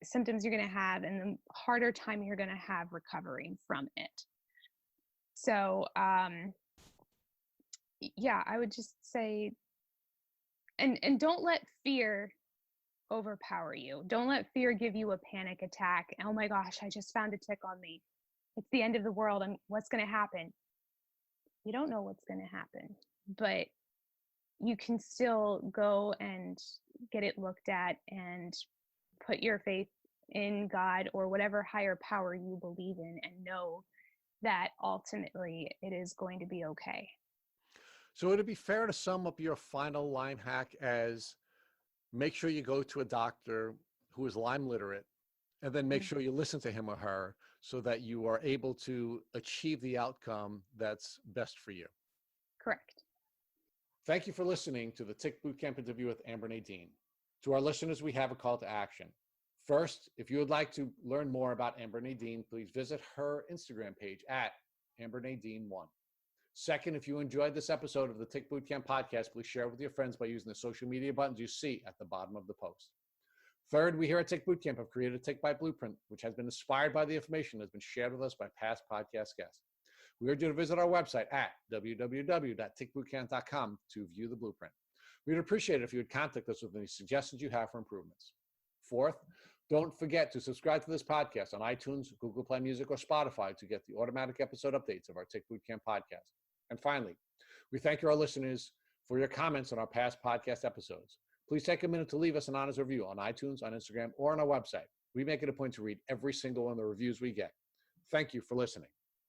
symptoms you're going to have, and the harder time you're going to have recovering from it. So yeah, I would just say, and don't let fear overpower you. Don't let fear give you a panic attack. Oh my gosh, I just found a tick on me. It's the end of the world, and what's going to happen? You don't know what's going to happen, but you can still go and get it looked at and put your faith in God or whatever higher power you believe in, and know that ultimately it is going to be okay. So would it be fair to sum up your final Lyme hack as, make sure you go to a doctor who is Lyme literate, and then make sure you listen to him or her so that you are able to achieve the outcome that's best for you? Correct. Thank you for listening to the Tick Bootcamp interview with Amber Nadine. To our listeners, we have a call to action. First, if you would like to learn more about Amber Nadine, please visit her Instagram page at AmberNadine1. Second, if you enjoyed this episode of the Tick Bootcamp podcast, please share it with your friends by using the social media buttons you see at the bottom of the post. Third, we here at Tick Bootcamp have created a Tick Bite Blueprint, which has been inspired by the information that has been shared with us by past podcast guests. We urge you to visit our website at www.tickbootcamp.com to view the blueprint. We would appreciate it if you would contact us with any suggestions you have for improvements. Fourth, don't forget to subscribe to this podcast on iTunes, Google Play Music, or Spotify to get the automatic episode updates of our Tick Bootcamp podcast. And finally, we thank our listeners for your comments on our past podcast episodes. Please take a minute to leave us an honest review on iTunes, on Instagram, or on our website. We make it a point to read every single one of the reviews we get. Thank you for listening.